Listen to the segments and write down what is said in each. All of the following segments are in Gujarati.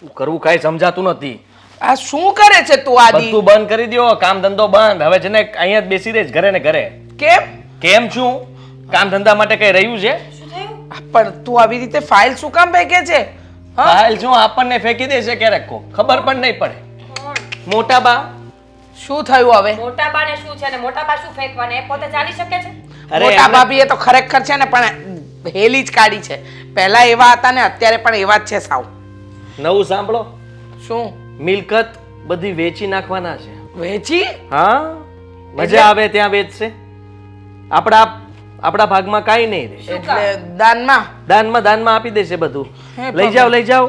શું કરવું કાંઈ સમજાતું નથી. આ શું કરે છે તું આદિ? બધું બંધ કરી દ્યો, કામ ધંધો બંધ. હવે છે ને અહીંયા જ બેસી રહીશ ઘરે ને ઘરે. કેમ? કેમ છું? કામ ધંધા માટે કઈ રહ્યું છે? પણ તું આવી રીતે ફાઇલ શું કામ ફેંકે છે? હા? હાલ શું આપણને ફેંકી દેશે ક્યારેક કો ખબર પણ નહીં પડે. મોટા બા શું થયું હવે? મોટા બાને શું છે ને મોટા બા શું ફેંકવાના એ પોતે જાણી શકે છે. મોટા એમને- ભાભીએ તો ખરેખર છે ને પણ હેલી જ કાઢી છે. પહેલા એવા હતા ને અત્યારે પણ એવા જ છે સાવ. નવું સાંભળો, શું મિલકત બધી વેચી નાખવાના છે. વેચી? હા, મજા આવે ત્યાં વેચશે. આપણા ભાગમાં કાંઈ નહીં રહે. એટલે દાનમાં? દાનમાં આપી દેશે બધું. હે લઈ જાઓ.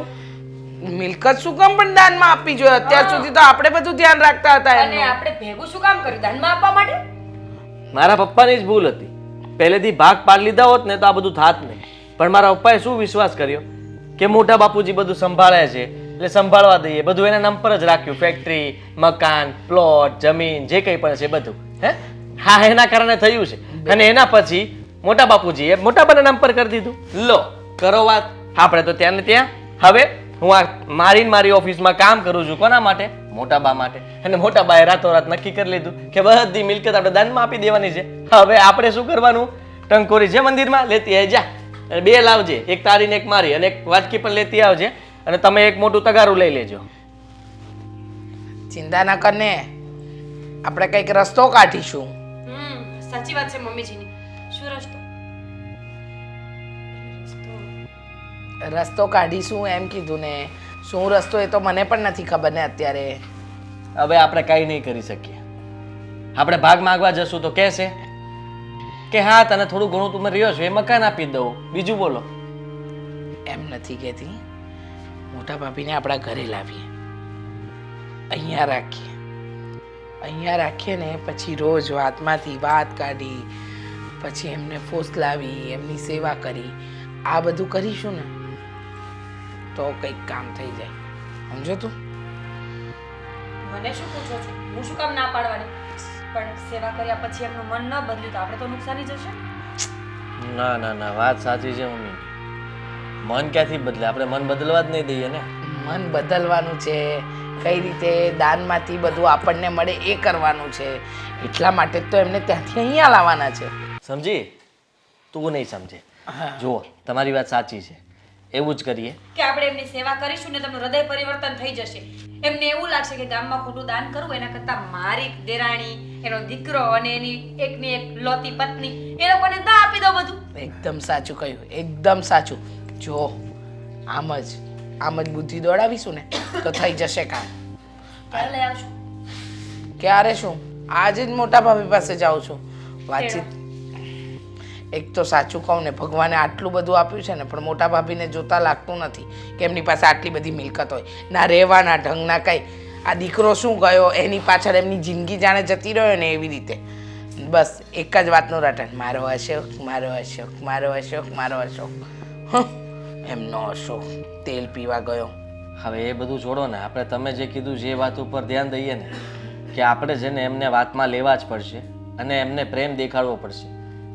મિલકત શું કામ પણ દાનમાં આપવી જોઈએ? અત્યાર સુધી તો આપણે બધું ધ્યાન રાખતા હતા અને એનું. આપણે ભેગું શું કામ કર્યું દાનમાં આપવા માટે? મારા પપ્પાની જ ભૂલ હતી. પહેલેથી ભાગ પાડી લીધા હોત ને તો આ બધું થાત નહીં. પણ મારા પપ્પાએ શું વિશ્વાસ કર્યો કે મોટા બાપુજી બધું સંભાળે છે એટલે સંભાળવા દઈએ. બધું એના નામ પર જ રાખ્યું. ફેક્ટરી, મકાન, પ્લોટ, જમીન જે કંઈ પણ છે બધું. હે હા, એના કારણે થયું છે. અને એના પછી મોટા બાપુજીએ મોટા બાના નામ પર કરી દીધું. લો કરો વાત. આપણે તો ત્યાં ને ત્યાં. હવે હું આ મારી ઓફિસમાં કામ કરું છું. કોના માટે? મોટા બા માટે. અને મોટા બાએ રાતોરાત નક્કી કરી લીધું કે બધી મિલકત આપણે દાનમાં આપી દેવાની છે. હવે આપણે શું કરવાનું? ટંકોરી છે મંદિરમાં, લેતી આવી જા. અને 2 લાવજે, એક તારી ને એક મારી, અને એક વાટકી પણ લેતી આવજે. અને તમે એક મોટું તગારું લઈ લેજો. ચિંતા ન કરને, આપણે કંઈક રસ્તો કાઢીશું. સાચી વાત છે મમ્મીજીની. શું રસ્તો? રસ્તો કાઢીશું એમ કીધું ને. શું રસ્તો એ તો મને પણ નથી ખબર ને અત્યારે. હવે આપણે કાંઈ નહીં કરી શકીએ. આપણે ભાગ માંગવા જશું તો કહેશે કે હા, તને થોડું ઘણું તું રહ્યો છો એ મકાન આપી દઉં. બીજું બોલો. એમ નથી કહેતી. મોટા ભાભીને આપણા ઘરે લાવીએ, અહીંયા રાખીએ ને પછી રોજ વાતમાંથી વાત કાઢી, પછી એમને ફોસલાવી, એમની સેવા કરી, આ બધું કરીશું ને તો કંઈક કામ થઈ જાય. સમજો તું? મને શું પૂછો છો? હું શું કામ ના પાડવાની? પણ સેવા કર્યા પછી એમનું મન ન બદલ્યું તો આપણે તો નુકસાની જશે. ના, વાત સાચી છે મમ્મી. મન ક્યાંથી બદલે? આપણે મન બદલવા જ નહીં દઈએ ને. મન બદલવાનું છે. કઈ રીતે દાનમાંથી બધું આપણને મળે એ કરવાનું છે. એટલા માટે જ તો એમને ત્યાંથી અહીંયા લાવવાના છે. સમજી? તું નહીં સમજે. જુઓ, તમારી વાત સાચી છે. એવું જ કરીએ. કે આપણે એમની સેવા કરીશું ને તેમનું હૃદય પરિવર્તન થઈ જશે. એમને એવું લાગશે કે ગામમાં ખોટું દાન કરવું એના કરતાં મારી દેરાણી, એનો દીકરો અને એની એકની એક લોતી પત્ની એ લોકોને ના આપી દો બધું. એકદમ સાચું કહ્યું, એકદમ સાચું. જો આમ જ બુદ્ધિ દોડાવીશું ને તો થઈ જશે કામ. ક્યારે લઈ આવશું? ક્યારે શું? આજે જ મોટા ભાભી પાસે જાઉં છું. વાતચીત એક તો સાચું કહું ને, ભગવાને આટલું બધું આપ્યું છે ને પણ મોટા ભાભીને જોતા લાગતું નથી કે એમની પાસે આટલી બધી મિલકત હોય. ના રહેવાના ઢંગ ના કંઈ. આ દીકરો શું ગયો એની પાછળ એમની જિંદગી જાણે જતી રહ્યો ને એવી રીતે. બસ એક જ વાતનું રટણ, મારો અશોક, મારો અશોક, મારો અશોક, મારો અશોક. એમનો અશોક તેલ પીવા ગયો. હવે એ બધું છોડો ને. આપણે તમે જે કીધું છે એ વાત ઉપર ધ્યાન દઈએ ને કે આપણે છે ને એમને વાતમાં લેવા જ પડશે અને એમને પ્રેમ દેખાડવો પડશે.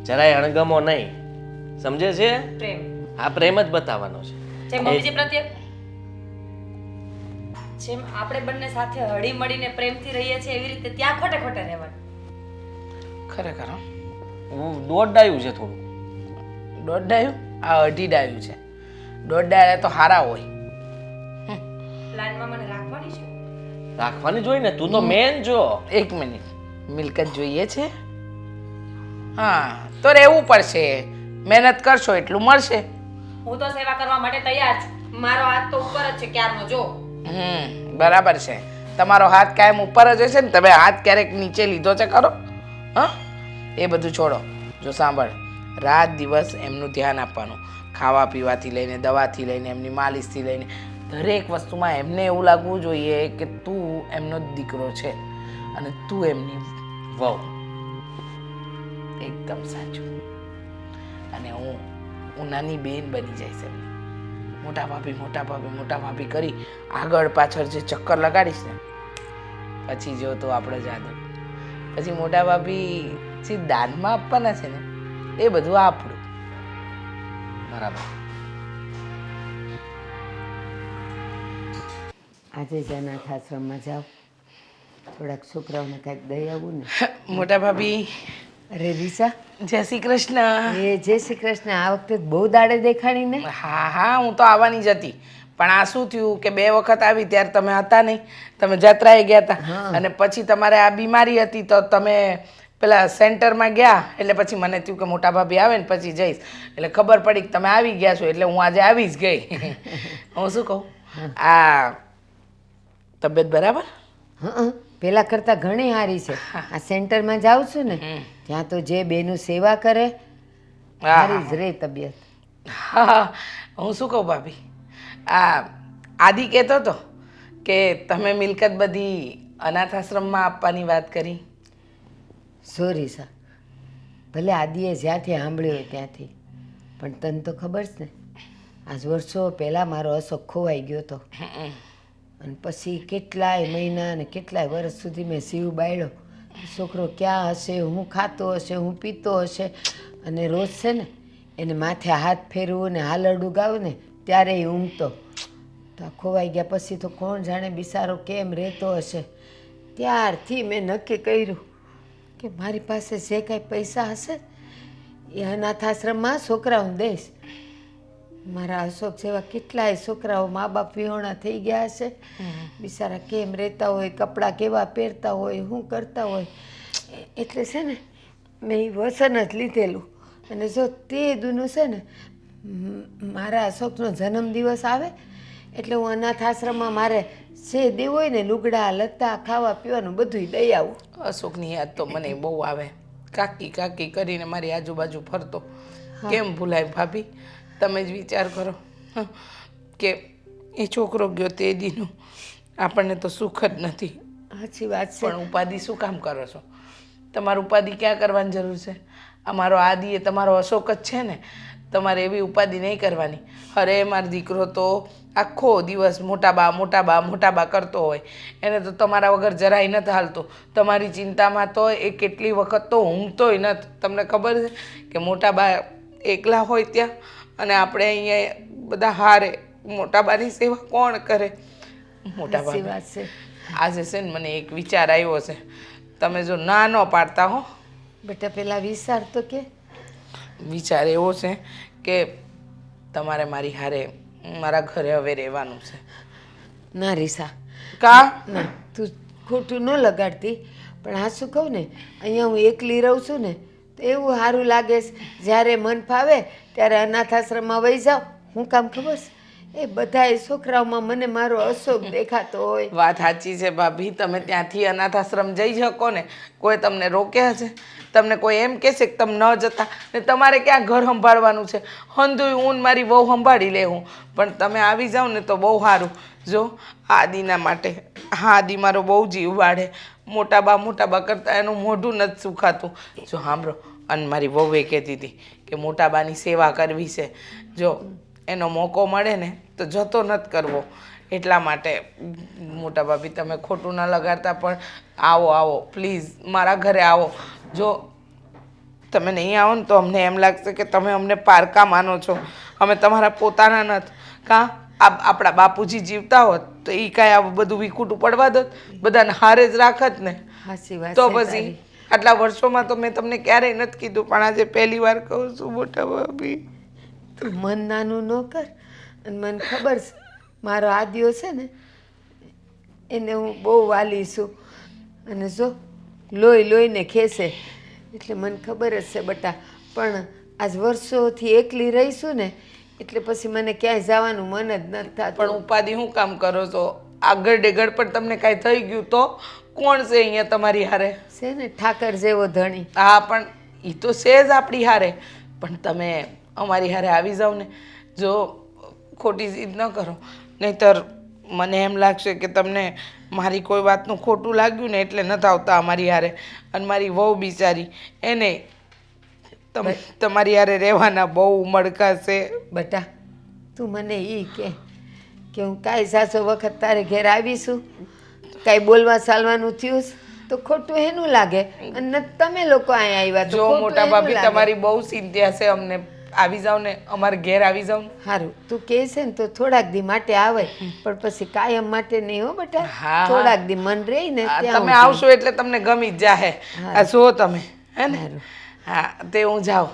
જરાય અણગમો નહીં. સમજે છે? પ્રેમ. આ પ્રેમ જ બતાવવાનો છે. જેમ મમ્મીજી પ્રત્યે જેમ આપણે બંને સાથે હળી મળીને પ્રેમથી રહીએ છીએ એવી રીતે ત્યાં ખોટે રહેવાનું. ખરેખર હું દોઢ ડાયું છે થોડું. દોઢ ડાયું? આ અઢી ડાયું છે. દોઢ ડાયા તો હારા હોય. પ્લાનમાં મને રાખવાની છે. રાખવાની જોઈ ને. તું તો મેન જો. એક મિનિટ, મિલકત જોઈએ છે? હા તો રહેવું પડશે. મહેનત કરશો એટલું મળશે. હું તો સેવા કરવા માટે તૈયાર છું. મારો હાથ તો ઉપર જ છે ક્યારનો. જો બરાબર છે. તમારો હાથ કાયમ ઉપર જ હશે ને. તમે હાથ ક્યારેક નીચે લીધો છે ખરો? હા, એ બધું છોડો. જો સાંભળ, રાત દિવસ એમનું ધ્યાન આપવાનું. ખાવા પીવાથી લઈને, દવાથી લઈને, એમની માલિશથી લઈને દરેક વસ્તુમાં એમને એવું લાગવું જોઈએ કે તું એમનો દીકરો છે અને તું એમની વહુ. એકદમ સાચું. અને હું નાની બેન બની જઈશ એમની. મોટા ભાભી કરી આગળ પાછળ જે ચક્કર લગાડીશ ને પછી જો તો આપણે જાદુ. પછી મોટા ભાભી જે દાનમાં આપવાના છે ને એ બધું આપણું. બરાબર. આજે જ અનાથ આશ્રમમાં જાઓ, થોડાક છોકરાઓને કાંઈક દઈ આવું ને. મોટા ભાભી અરે રીસા, જય શ્રી કૃષ્ણ. એ જય શ્રી કૃષ્ણ. આ વખતે બહુ દાડે દેખાણી ને. હા હું તો આવવાની જ હતી, પણ આ શું થયું કે 2 વખત આવી ત્યારે તમે હતા નહીં, તમે જાત્રાએ ગયા હતા અને પછી તમારે આ બીમારી હતી તો તમે પેલા સેન્ટરમાં ગયા, એટલે પછી મને થયું કે મોટા ભાભી આવે ને પછી જઈશ, એટલે ખબર પડી કે તમે આવી ગયા છો, એટલે હું આજે આવી જ ગઈ. હું શું કહું, આ તબિયત બરાબર? હા, પેલા કરતાં ઘણી સારી છે. આ સેન્ટરમાં જાઉં છું ને ત્યાં તો જે બેનું સેવા કરે સારી જ રહે તબિયત. હા, હું શું કહું ભાભી, આ આદિ કહેતો હતો કે તમે મિલકત બધી અનાથ આશ્રમમાં આપવાની વાત કરી. સોરી સર, ભલે આદિએ જ્યાંથી સાંભળ્યું હોય ત્યાંથી, પણ તને તો ખબર છે ને, આજ વર્ષો પહેલાં મારો અશોક ખોવાઈ ગયો હતો અને પછી કેટલાય મહિના અને કેટલાય વર્ષ સુધી મેં શિવ બાળ્યો. છોકરો ક્યાં હશે, હું ખાતો હશે, હું પીતો હશે, અને રોજ છે ને એને માથે હાથ ફેરવું ને હાલરડું ગાવું ને ત્યારે એ ઊંઘતો. તો આ ખોવાઈ ગયા પછી તો કોણ જાણે બિચારો કેમ રહેતો હશે. ત્યારથી મેં નક્કી કર્યું કે મારી પાસે જે કાંઈ પૈસા હશે એ અનાથ આશ્રમમાં છોકરાઓને દઈશ. મારા અશોક જેવા કેટલાય છોકરાઓ મા બાપ વિહોણા થઈ ગયા હશે, બિચારા કેમ રહેતા હોય, કપડાં કેવા પહેરતા હોય, શું કરતા હોય. એટલે છે ને મેં એ વસન જ લીધેલું. અને જો તે દૂનું છે ને મારા અશોકનો જન્મદિવસ આવે એટલે હું અનાથ આશ્રમમાં મારે જે દેવું હોય ને, લુગડા લત્તા ખાવા પીવાનું બધું દઈ આવું. અશોકની યાદ તો મને બહુ આવે, કાકી કાકી કરીને મારી આજુબાજુ ફરતો. કેમ ભૂલાય ભાભી? તમે જ વિચાર કરો કે એ છોકરો ગયો તે દીનું આપણને તો સુખ જ નથી. સાચી વાત છે. પણ ઉપાધિ શું કામ કરો છો? તમારે ઉપાધિ ક્યાં કરવાની જરૂર છે? અમારો આદિ એ તમારો અશોક જ છે ને, તમારે એવી ઉપાધિ નહીં કરવાની. અરે મારો દીકરો તો આખો દિવસ મોટા બા મોટા બા મોટા બા કરતો હોય, એને તો તમારા વગર જરાય નથી હાલતો. તમારી ચિંતામાં તો એ કેટલી વખત તો ઊંઘતોય નથી. તમને ખબર છે કે મોટા બા એકલા હોય ત્યાં અને આપણે અહીંયા બધા હારે, મોટા બાની સેવા કોણ કરે? મોટા સાચી બા વાત છે. આજે છે ને મને એક વિચાર આવ્યો છે, તમે જો ના ન પાડતા હો. બેટા પેલા વિચાર તો કે. વિચાર એવો છે કે તમારે મારી હારે મારા ઘરે હવે રહેવાનું છે. ના રીસા, કા? ના તું ખોટું ન લગાડતી, પણ આ શું કહું ને, અહીંયા હું એકલી રહું છું ને તો એવું સારું લાગે છે. જ્યારે મન ફાવે ત્યારે અનાથ આશ્રમમાં વહી જાઓ. હું કામ ખબર છે, એ બધા છોકરાઓમાં મને મારો અશોક દેખાતો હોય. વાત સાચી છે ભાભી, તમે ત્યાંથી અનાથ આશ્રમ જઈ શકો ને, કોઈ તમને રોક્યા છે? તમને કોઈ એમ કહેશે કે તમે ન જતા? ને તમારે ક્યાં ઘર સંભાળવાનું છે? હંધુય હું ને મારી બહુ સંભાળી લે હું, પણ તમે આવી જાઓ ને તો બહુ સારું. જો આદિના માટે, હા આદિ મારો બહુ જીવ વાળે, મોટા બા કરતાં એનું મોઢું નથી સુખાતું. જો સાંભળો, અને મારી વહુએ કહેતી હતી કે મોટા બાની સેવા કરવી છે. જો એનો મોકો મળે ને તો જતો નથી કરવો. એટલા માટે મોટા ભાભી તમે ખોટું ન લગાડતા, પણ આવો પ્લીઝ, મારા ઘરે આવો. જો તમે નહીં આવો ને તો અમને એમ લાગશે કે તમે અમને પારકા માનો છો, અમે તમારા પોતાના નથી. કાં આપણા બાપુજી જીવતા હોત તો એ કાંઈ આ બધું વિખૂટું પડવા દોત, બધાને હારે જ રાખત ને. સાચી વાત તો છે પછી તારી. આટલા વર્ષોમાં તો મેં તમને ક્યારેય નથી કીધું, પણ આજે પહેલી વાર કહું છું મોટા ભાભી. તું મન નાનું ન કર. અને મને ખબર છે મારો આદિઓ છે ને એને હું બહુ વાલી છું, અને જો લોહીને ખેસે, એટલે મને ખબર જ છે બટા. પણ આજ વર્ષોથી એકલી રહીશું ને એટલે પછી મને ક્યાંય જવાનું મન જ નથી થતું. પણ ઉપાધિ શું કામ કરો છો? આગળ ડેગડ પણ તમને કાંઈ થઈ ગયું તો કોણ છે અહીંયા તમારી હારે? છે ને ઠાકર જેવો ધણી. હા, પણ એ તો છે જ આપણી હારે, પણ તમે અમારી હારે આવી જાઓ ને. જો ખોટી જીદ ન કરો, નહીંતર મને એમ લાગશે કે તમને મારી કોઈ વાતનું ખોટું લાગ્યું ને એટલે નથી આવતા અમારી હારે. અને મારી વહુ બિચારી, એને તમારી હારે રહેવાના બહુ ઉમળકા છે. બટા તું મને એ કે હું કાંઈ સાસો વખત તારે ઘેર આવીશું, કાંઈ બોલવા ચાલવાનું થયું તો ખોટું એનું લાગે, અને તમે લોકો અહીંયા આવ્યા તો જો ખોટું મોટા એનું ભાભી લાગે. તમારી બહુ ચિંતા છે અમને, આવી જાવ ને અમારે ઘેર આવી જાવ ને. સારું તું કહે છે ને તો થોડાક દી માટે આવે પણ પછી કાયમ માટે નહીં હો બેટા હા. થોડાક દી મન રહી ને આ ત્યાં તમે આવશો એટલે તમને ગમી જ જાહે. આ જુઓ તમે હે ને સારું. હા તે હું જાઉં.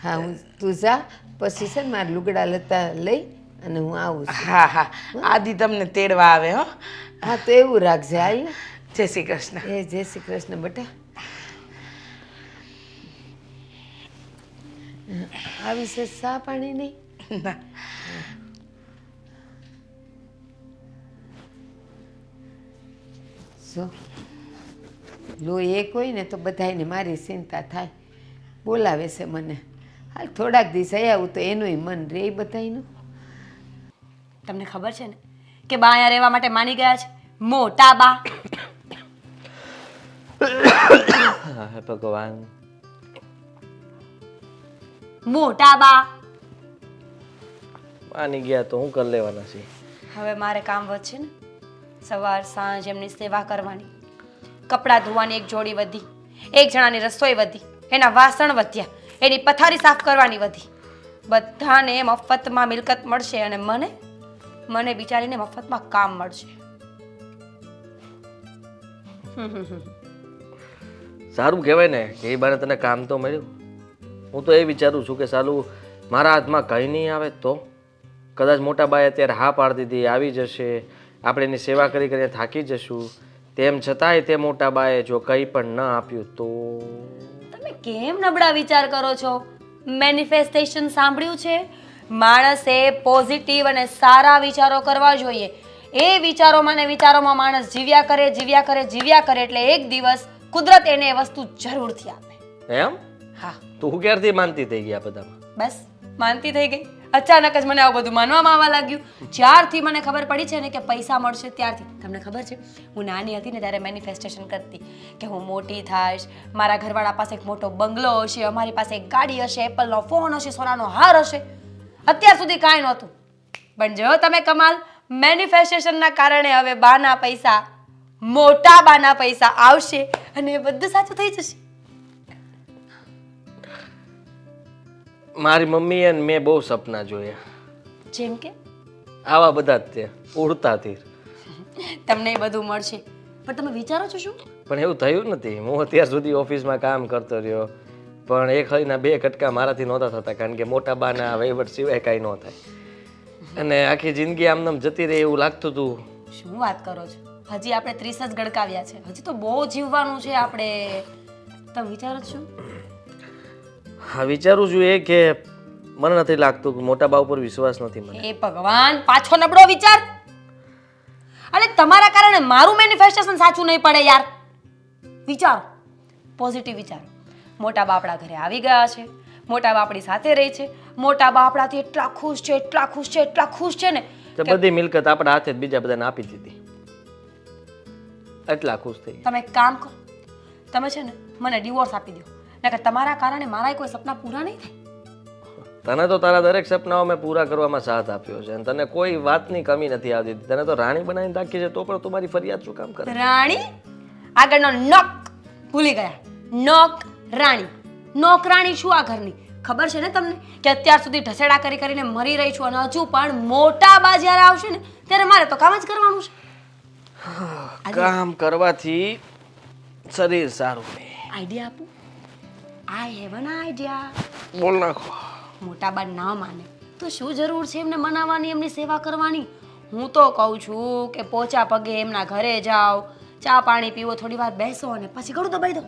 હા હું તું જા પછી છે ને મારા લુગડા લતા લઈ અને હું આવું છું હા હા આદિ તમને તેડવા આવે હો. હા તો એવું રાખજે હાલ ને જય શ્રી કૃષ્ણ. એ જય શ્રી કૃષ્ણ બેટા આવી છે ચા પાણી નહીં ના. જો લોહી એક હોય ને તો બધાયને મારી ચિંતા થાય બોલાવે છે મને હાલ થોડાક દિવસ આવું તો એનુંય મન રે બધાયનું તમને ખબર છે ને કે બા અહીંયા રહેવા માટે માની ગયા છે, મોટા બા. હે ભગવાન. મોટા બા. માની ગયા તો હું કરી લેવાના છે. હવે મારે કામ વધશે ને, સવાર સાંજ એમની સેવા કરવાની, કપડાં ધોવાની એક જોડી વધી, એક જણાની રસોઈ વધી, એના વાસણ વધ્યા, એની પથારી સાફ કરવાની વધી. બધાને મફતમાં મિલકત મળશે અને મને બિચારીને મફતમાં કામ મળશે. સારું કહેવાય ને કે એ બાને તને કામ તો મળ્યું. હું તો એ વિચારું છું કે સાલું મારા હાથમાં કંઈ નહીં આવે તો કદાચ મોટા બાએ અત્યારે હા પાડી દીધી આવી જશે, આપણે એની સેવા કરી કરીને થાકી જશું, તેમ છતાંય તે મોટા બાએ જો કંઈ પણ ન આપ્યું તો તમે કેમ નબળા વિચાર કરો છો? મેનિફેસ્ટેશન સાંભળ્યું છે? માણસે પોઝિટિવ અને સારા વિચારો કરવા જોઈએ. એ વિચારોમાં ને વિચારોમાં માણસ જીવ્યા કરે એટલે એક દિવસ કુદરત એને એ વસ્તુ જરૂરથી આપે. એમ હા, તું ક્યારથી માનતી થઈ ગયા બધામાં? બસ માનતી થઈ ગઈ. અચાનક જ મને આવું બધું માનવામાં આવવા લાગ્યું. જ્યારથી મને ખબર પડી છે ને કે પૈસા મળશે ત્યારથી. તમને ખબર છે, હું નાની હતી ને ત્યારે મેનિફેસ્ટેશન કરતી કે હું મોટી થઈશ, મારા ઘરવાળા પાસે એક મોટો બંગલો હશે, અમારી પાસે એક ગાડી હશે, એપલનો ફોન હશે, સોનાનો હાર હશે. અત્યાર સુધી કાંઈ નહોતું. પણ જો તમે કમાલ, મેનિફેસ્ટેશનના કારણે હવે બાના પૈસા, મોટા બાના પૈસા આવશે અને એ બધું સાચું થઈ જશે. મારી મમ્મી અને મેં બહુ સપના જોયા, જેમ કે આવા બધા જ તે ઉડતા તીર. તમને એ બધું મળશે, પણ તમે વિચારો છો શું? પણ એવું થયું નથી. હું અત્યાર સુધી ઓફિસમાં કામ કરતો રહ્યો, પણ એક હળીના બે કટકા મારાથી નહોતા થતા, કારણ કે મોટા બાના વહીવટ સિવાય કાંઈ ન થાય. અને આખી જિંદગી આમનામ જતી રહે એવું લાગતું હતું. શું વાત કરો છો? હજી આપણે 30 જ ગડકાવ્યા છે, હજી તો બહુ જીવવાનું છે આપણે. તમે વિચારો છો? હા, વિચારું છું એ કે મને નથી લાગતું કે મોટા બા ઉપર વિશ્વાસ નથી મને. એ ભગવાન, પાછો નબળો વિચાર. અરે તમારા કારણે મારું મેનિફેસ્ટેશન સાચું નહીં પડે યાર. વિચારો, પોઝિટિવ વિચારો. મોટા બા આપણા ઘરે આવી ગયા છે, મોટા બા આપણી સાથે રહે છે, મોટા બા આપણાથી એટલા ખુશ છે ને તો બધી મિલકત આપણા હાથે જ બીજા બધાને આપી દીધી, એટલા ખુશ થઈ ગયા. તમે એક કામ કરો, તમે છે ને મને ડિવોર્સ આપી દો, નકર તમારા કારણે મારા કોઈ સપના પૂરા નહીં થાય. તને તો તારા દરેક સપનાઓ મેં પૂરા કરવામાં સાથ આપ્યો છે અને તને કોઈ વાતની કમી નથી આવતી. તને તો રાણી બનાવીને રાખી છે તો પણ તું મારી ફરિયાદ શું કામ કરે? રાણી? આગળનો નોક ભૂલી ગયા. નોક રાણી. નોકરાણી છું આ ઘરની. ખબર છે ને તમને કે અત્યાર સુધી ઢસેડા કરીને મરી રહી છું અને હજુ પણ મોટા બા જ્યારે આવશે ને ત્યારે મારે તો કામ જ કરવાનું છે. કામ કરવાથી શરીર સારું રહે. આઈડિયા આપું? I have an idea. બોલ નાખો. મોટા બા ના માને તો શું જરૂર છે એમને મનાવવાની, એમની સેવા કરવાની? હું તો કહું છું કે પોચા પગે એમના ઘરે જાઓ, ચા પાણી પીવો, થોડી વાર બેસો અને પછી ઘણું દબાઈ દો.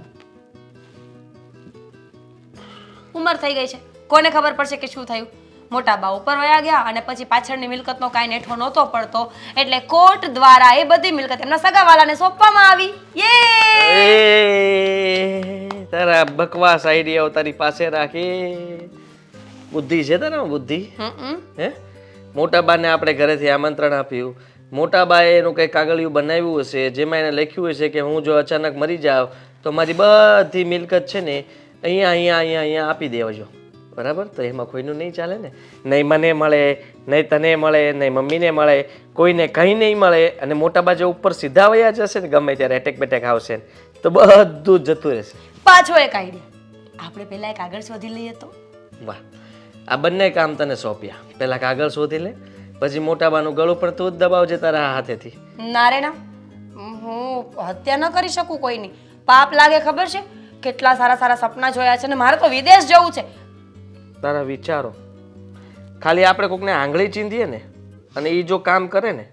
ઉંમર થઈ ગઈ છે, કોને ખબર પડશે કે શું થયું? મોટા બા ઉપર વયા ગયા અને પછી પાછળની મિલકતનો કાંઈ નેઠો નહોતો પડતો એટલે કોર્ટ દ્વારા એ બધી મિલકત એમના સગાવાલાને સોંપવામાં આવી. એ તારા બકવાસ આઈડિયાઓ તારી પાસે રાખી. બુદ્ધિ છે તારામાં બુદ્ધિ? હે? મોટા બાને આપણે ઘરેથી આમંત્રણ આપ્યું, મોટા બાએ એનું કંઈ કાગળિયું બનાવ્યું હશે જેમાં એને લખ્યું હશે કે હું જો અચાનક મરી જાઉં તો મારી બધી મિલકત છે ને અહીંયા આપી દેવજો, બરાબર? તો એમાં કોઈનું નહીં ચાલે ને. નહીં મને મળે, નહીં તને મળે, નહીં મમ્મીને મળે, કોઈને કંઈ નહીં મળે. અને મોટા બા જો ઉપર સીધા વયા જશે ને ગમે ત્યારે એટેક બેટેક આવશે તો બધું જ જતું રહેશે. પાછો એક આઈડિયા, આપણે પહેલા એક આગળ શોધી લઈએ તો. વાહ, આ બંને કામ તને સોંપ્યા. પહેલા કાગળ શોધી લે, પછી મોટા બાનું ગળું પણ તું જ દબાવજે તારા હાથેથી. ના રે ના, હું હત્યા ન કરી શકું કોઈની. પાપ લાગે ખબર છે? કેટલા સારા સારા સપના જોયા છે ને મારે તો વિદેશ જવું છે. તારા વિચારો ખાલી આપણે કોકને આંગળી ચીંધીએ ને અને એ જો કામ કરે ને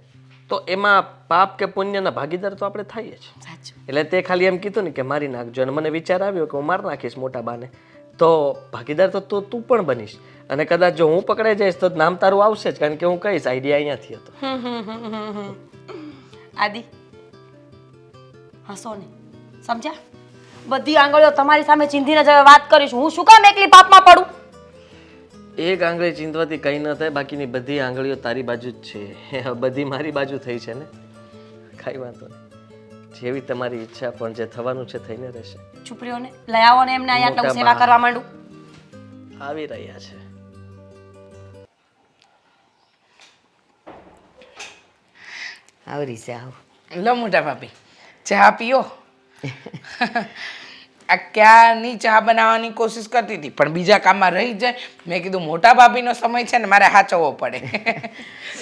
તો એમાં પાપ કે પુણ્યના ભાગીદાર તો આપણે થઈએ જ. સાચું. એટલે તે ખાલી એમ કીધું ને કે મારી નાખજો, અને મને વિચાર આવ્યો કે હું મારી નાખીશ મોટા બાને, તો ભાગીદાર તો તું પણ બનીશ. અને કદાચ જો હું પકડાઈ જઈશ તો નામ તારું આવશે જ, કારણ કે હું કહીશ આઈડિયા અહીંયાથી હતો. આદિ હસો ને, સમજ્યા? બધી આંગળીઓ તમારી સામે ચીંધીને જ હવે વાત કરીશું. હું શું કામ એકલી પાપમાં પડું? એક આંગળી ચીંધવાથી કંઈ ન થાય, બાકીની બધી આંગળીઓ તારી બાજુ જ છે. બધી મારી બાજુ થઈ છે ને, કાંઈ વાંધો નહીં. જેવી તમારી ઈચ્છા, પણ જે થવાનું છે થઈને રહેશે. ચૂપ રહ્યો ને, લઈ આવો ને એમને અહીંયા, એટલે હું સેવા કરવા માંડું. આવી રહ્યા છે. આવરી છે આવ. લો મોટા ભાભી, ચા પીઓ. આ ક્યાંની ચા બનાવવાની કોશિશ કરતી હતી, પણ બીજા કામમાં રહી જાય. મેં કીધું મોટા ભાભીનો સમય છે ને, મારે સાચવવો પડે.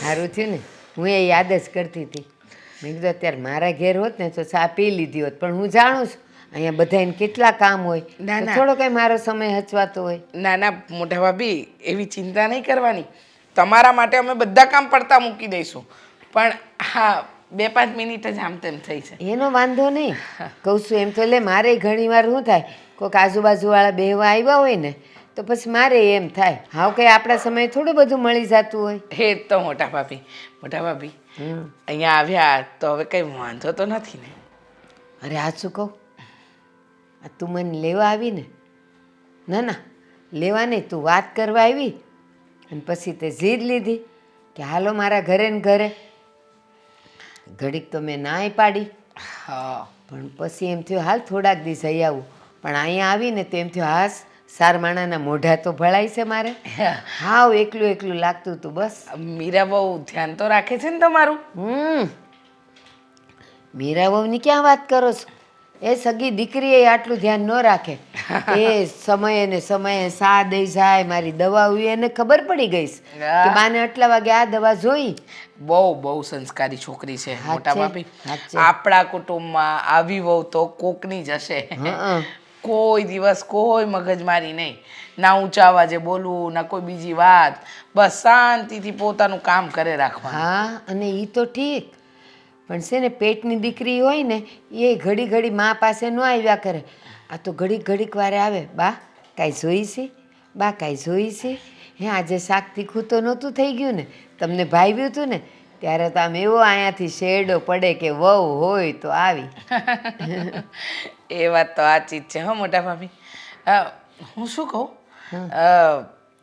સારું થયું ને, હું એ યાદ જ કરતી હતી. મેં કીધું અત્યારે મારા ઘેર હોત ને તો ચા પી લીધી હોત, પણ હું જાણું છું અહીંયા બધાને કેટલા કામ હોય, ના, ના. થોડો કઈ મારો સમય હચવાતો હોય. ના ના મોટા ભાભી, એવી ચિંતા નહીં કરવાની. તમારા માટે અમે બધા કામ પડતા મૂકી દઈશું. પણ હા, 2-5 મિનિટ જ આમ તેમ થઈ છે. એનો વાંધો નહીં, કહું છું એમ તો. એટલે મારે ઘણી વાર શું થાય, કોઈક આજુબાજુવાળા બેહવા આવ્યા હોય ને તો પછી મારે એમ થાય હાવ કંઈ આપણા સમયે થોડું બધું મળી જતું હોય. હે તો મોટા ભાભી, અહીંયા આવ્યા તો હવે કંઈ વાંધો તો નથી ને? અરે આ શું કહું, આ તું મને લેવા આવી ને? ના ના, લેવા નહીં, તું વાત કરવા આવી અને પછી તે જીદ લીધી કે હાલો મારા ઘરે ને ઘરે. ઘડીક તો મેં નાય પાડી, હા, પણ પછી એમ થયું હાલ થોડાક દિવસ જઈ આવું. પણ અહીંયા આવીને તો એમ થયું હાસ સાર માણાના મોઢા તો ભળાય છે મારે. હાવ એકલું એકલું લાગતું હતું બસ. મીરા બહુ ધ્યાન તો રાખે છે ને તમારું? મીરા વહુની ક્યાં વાત કરો છો? એ સગી દીકરી એ આટલું ધ્યાન ન રાખે. એ સમયે ને સમયે સા દઈ જાય, મારી દવા હોય એને ખબર પડી ગઈ છે કે બાને આટલા વાગે આ દવા જોઈ. બહુ સંસ્કારી છોકરી છે મોટા ભાભી. આપણા કુટુંબમાં આવી વહુ તો કોકની જ હશે. કોઈ દિવસ કોઈ મગજમારી નહીં, ના ઊંચા અવાજે બોલવું, ના કોઈ બીજી વાત. બસ શાંતિથી પોતાનું કામ કરે રાખવાનું. હા, અને એ તો ઠીક, પણ છે ને પેટની દીકરી હોય ને એ ઘડી ઘડી મા પાસે ન આવ્યા કરે. આ તો ઘડીક ઘડીક વારે આવે, બા કાંઈ જોઈ છે, બા કાંઈ જોઈ છે. હે આજે શાક તીખું તો નહોતું થઈ ગયું ને, તમને ભાવ્યું હતું ને? ત્યારે તો આમ એવો અહીંયાથી શેરડો પડે કે વહુ હોય તો આવી. એ વાત તો સાચી જ છે હો મોટા ભાભી. હું શું કહું,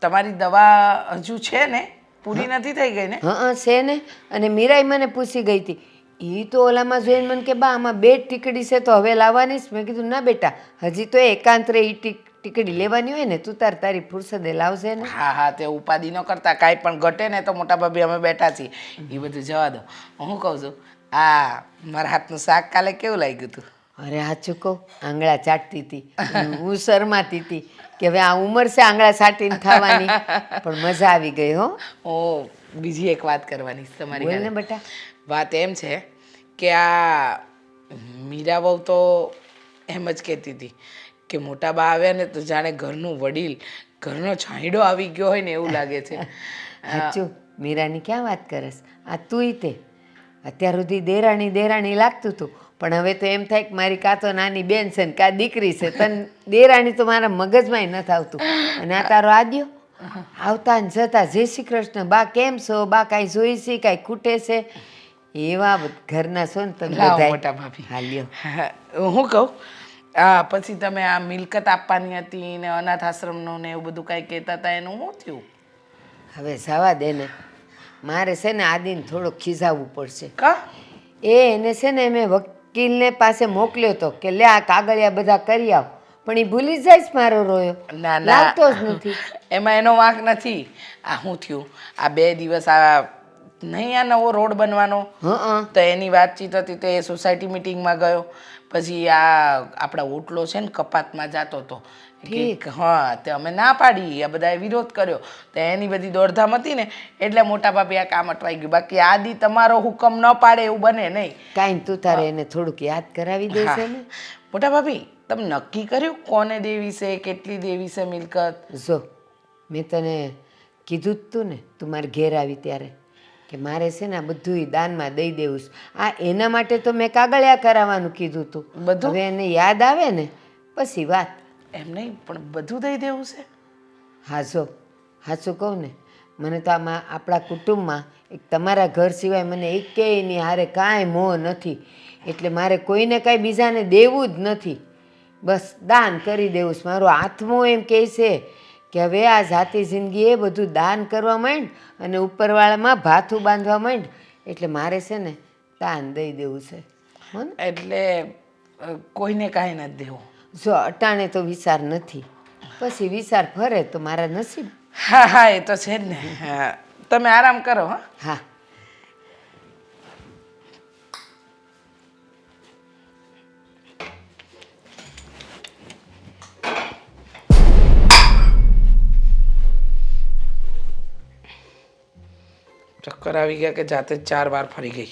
તમારી દવા હજુ છે ને? પૂરી નથી થઈ ગઈ ને? હા છે ને. અને મીરાઈ મને પૂછી ગઈ હતી, એ તો ઓલામાં જોઈને મને કે બા આમાં 2 ટીકડી છે તો હવે લાવવાની જ. મેં કીધું ના બેટા, હજી તો એકાંતરે એ ટીકડી લેવાની હોય ને, તું તારી ફુરસદે લાવશે ને. હા, તે ઉપાધિ ન કરતા, કાંઈ પણ ઘટે ને તો મોટા ભાભી અમે બેઠા છીએ. એ બધું જવા દો. હું કહું છું, મારા હાથનું શાક કાલે કેવું લાગ્યું હતું? અરે સાચું કહું, આંગળા ચાટતી હતી. હું શરમાતી હતી કે હવે આ ઉંમર છે આંગળા ચાટીને ખાવાની, પણ મજા આવી ગઈ હો. બીજી એક વાત કરવાની છે તમારી બોલ ને હારે. બેટા. વાત એમ છે કે આ મીરા બહુ તો એમ જ કહેતી હતી કે મોટા બા આવ્યા ને તો જાણે ઘરનું વડીલ, ઘરનો છાંયડો આવી ગયો હોય ને એવું લાગે છે. સાચું, મીરાની ક્યાં વાત કરસ? આ તુંય તે અત્યાર સુધી દેરાણી લાગતું હતું, પણ હવે તો એમ થાય કે મારી કાં તો નાની બેન છે ને કાં દીકરી છે. તને દેરાણી તો મારા મગજમાંય નથી આવતું. અને આ તારો આદ્યો આવતા ને જતા જય શ્રી કૃષ્ણ, બા કેમ છો, બા કાંઈ જોઈ છે, કાંઈ ખૂટે છે, એવા ઘરના છો ને તમે લાવો મોટા બધા. ભાભી. હાલ્યો. હું કહું, પછી તમે આ મિલકત આપવાની હતી ને અનાથ આશ્રમનું ને એવું બધું કાંઈ કહેતા હતા, એનું શું થયું? હવે જવા દે ને, મારે છે ને આદિને થોડોક ખીજાવવું પડશે. કા? એને છે ને મેં વકીલને પાસે મોકલ્યો હતો કે લે આ કાગળિયા બધા કરી આવ, પણ એ ભૂલી જાય છે મારો રોયો. ના લાવતો જ નથી. એમાં એનો વાંક નથી. આ શું થયું, આ 2 દિવસ આ નહીં આ નવો રોડ બનવાનો, તો એની વાતચીત હતી તો એ સોસાયટી મિટિંગમાં ગયો. પછી આ આપણા ઓટલો છે ને કપાતમાં જતો હતો, ઠીક. હા તે અમે ના પાડી, આ બધાએ વિરોધ કર્યો, તો એની બધી દોડધામ હતી ને એટલે મોટા ભાભી આ કામ અટવાઈ ગયું. બાકી આદિ તમારો હુકમ ન પાડે એવું બને નહીં. કાંઈ તું તારે એને થોડુંક યાદ કરાવી દેશે ને. મોટા ભાભી તમે નક્કી કર્યું કોને દેવી છે, કેટલી દેવી છે મિલકત? જો મેં તને કીધું જ તું ને તું મારે ઘેર આવી ત્યારે કે મારે છે ને આ બધું દાનમાં દઈ દેવું છે. આ એના માટે તો મેં કાગળિયા કરાવવાનું કીધું તું. બધું? હવે એને યાદ આવે ને પછી વાત. એમ નહીં પણ બધું દઈ દેવું છે? હા જો સાચું કહું ને મને તો આમાં આપણા કુટુંબમાં એક તમારા ઘર સિવાય મને એકેયની હારે કાંઈ મોહ નથી. એટલે મારે કોઈને કાંઈ બીજાને દેવું જ નથી. બસ દાન કરી દેવું છે. મારો આત્મો એમ કહે છે કે હવે આ જાતિ જિંદગી એ બધું દાન કરવા માંડ અને ઉપરવાળામાં ભાથું બાંધવા માંડ. એટલે મારે છે ને દાન દઈ દેવું છે. હો ને? એટલે કોઈને કાંઈ નથી દેવું? જો અટાણે તો વિચાર નથી, પછી વિચાર ફરે તો મારા નસીબ. હા હા એ તો છે જ ને. હા તમે આરામ કરો. હા હા ચક્કર આવી ગયા કે જાતે જ 4 વાર ફરી ગઈ.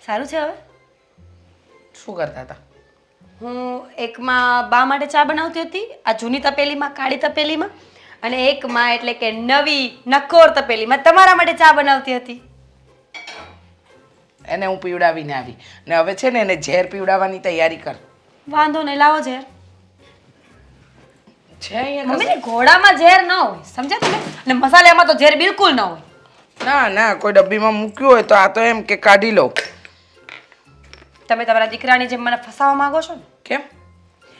સારું છે હવે. શું કરતા હતા? હું એકમાં બા માટે ચા બનાવતી હતી, આ જૂની તપેલીમાં, કાળી તપેલીમાં, અને એકમાં એટલે કે નવી નકોર તપેલીમાં તમારા માટે ચા બનાવતી હતી. એને હું પીવડાવીને આવી ને હવે છે ને એને ઝેર પીવડાવવાની તૈયારી કર. વાંધો નહીં, લાવો ઝેર. છે અહીંયા મમ્મી ઘોડામાં ઝેર ન હોય, સમજ્યા તમે? અને મસાલામાં તો ઝેર બિલકુલ ન હોય. ના ના કોઈ ડબ્બીમાં મૂક્યું હોય તો આ તો એમ કે કાઢી લો. તમે તમારા દીકરાની જેમ મને ફસાવવા માંગો છો ને? કેમ?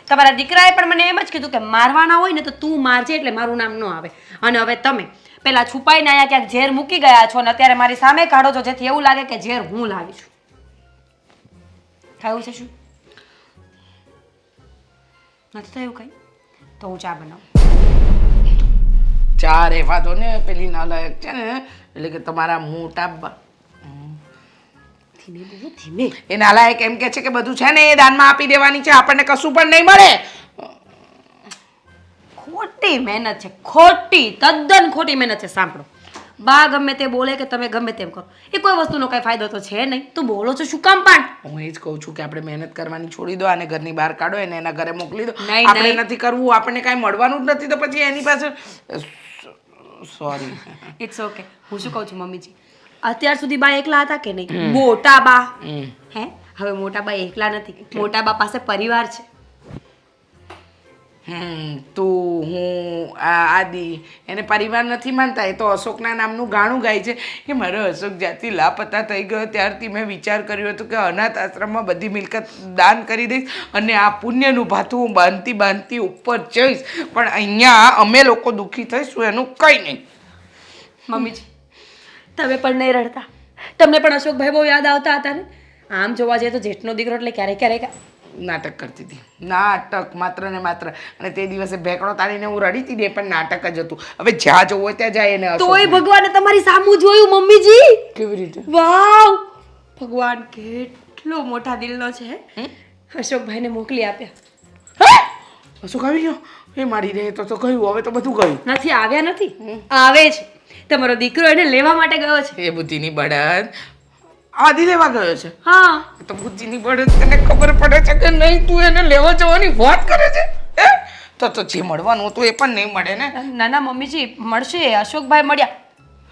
તમારા દીકરાએ પણ મને એમ જ કીધું કે મારવાના હોય ને તો તું મારજે એટલે મારું નામ ન આવે. અને હવે તમે પેલા છુપાઈને આયા ક્યાંક ઝેર મૂકી ગયા છો ને અત્યારે મારી સામે કાઢો છો જેથી એવું લાગે કે ઝેર હું લાવી છું. થયું છે શું? નથી થયું કઈ? તો હું ચા બનાવું. ચા રહેવા દો ને, પેલી નાલાયક છે ને એટલે કે તમારા મોટા ધીમે બોલો, ધીમે. એ નાલાયક એમ કે છે કે બધું છે ને એ દાનમાં આપી દેવાની છે, આપણને કશું પણ નહીં મળે. ખોટી મહેનત છે, ખોટી, તદ્દન ખોટી મહેનત છે. સાંભળો, બા ગમે તે બોલે કે તમે ગમે તેમ કરો, એ કોઈ વસ્તુનો કઈ ફાયદો તો છે નહીં. તું બોલો છો શું કામ? પણ હું એ જ કહું છું કે આપણે મહેનત કરવાની છોડી દો, આને ઘરની બહાર કાઢો, એને એના ઘરે મોકલી દો. નહીં, આપણે નહીં. નથી કરવું, આપણને કાંઈ મળવાનું જ નથી તો પછી એની પાસે સોરી. It's okay. હું શું કહું છું મમ્મીજી, અત્યાર સુધી બા એકલા હતા કે નહીં? મોટા બા હે, હવે મોટા બા એકલા નથી, મોટા બા પાસે પરિવાર છે. તું હું આ આદિ એને પરિવાર નથી માનતા. એ તો અશોકના નામનું ગાણું ગાય છે કે મારો અશોક જ્યાંથી લાપતા થઈ ગયો ત્યારથી મેં વિચાર કર્યો હતો કે અનાથ આશ્રમમાં બધી મિલકત દાન કરી દઈશ અને આ પુણ્યનું ભાથું હું બાંધતી બાંધતી ઉપર જઈશ, પણ અહીંયા અમે લોકો દુઃખી થઈશું એનું કંઈ નહીં. મમ્મીજી તમે પણ નહીં રડતા? તમને પણ અશોકભાઈ બહુ યાદ આવતા હતા ને? આમ જોવા જઈએ તો જેઠનો દીકરો એટલે ક્યારેક ક્યારેક નાટક કરતી હતી, નાટક માત્ર ને માત્ર. અને તે દિવસે ભેકડો તાળીને હું રડી હતી ને એ પણ નાટક જ હતું. હવે જ્યાં જવું હોય ત્યાં જાય એને તોય ભગવાને તમારી સામું જોયું મમ્મીજી. કેવી રીતે? વાવ, ભગવાન કેટલો મોટા દિલનો છે. અશોકભાઈને મોકલી આપ્યા. અશોક આવી ગયો? એ મારી રહે તો કહ્યું, હવે તો બધું કહ્યું. નથી આવ્યા, નથી આવે છે. તમારો દીકરો એને લેવા માટે ગયો છે. એ બુદ્ધિની બળદ આદિ લેવા ગયો છે? હા. તો બુદ્ધિની બળદ તને ખબર પડે છે કે નહીં? તું એને લેવા જવાની વાત કરે છે? તો જે મળવાનું હતું એ પણ નહીં મળે ને. ના ના મમ્મીજી, મળશે. અશોકભાઈ મળ્યા.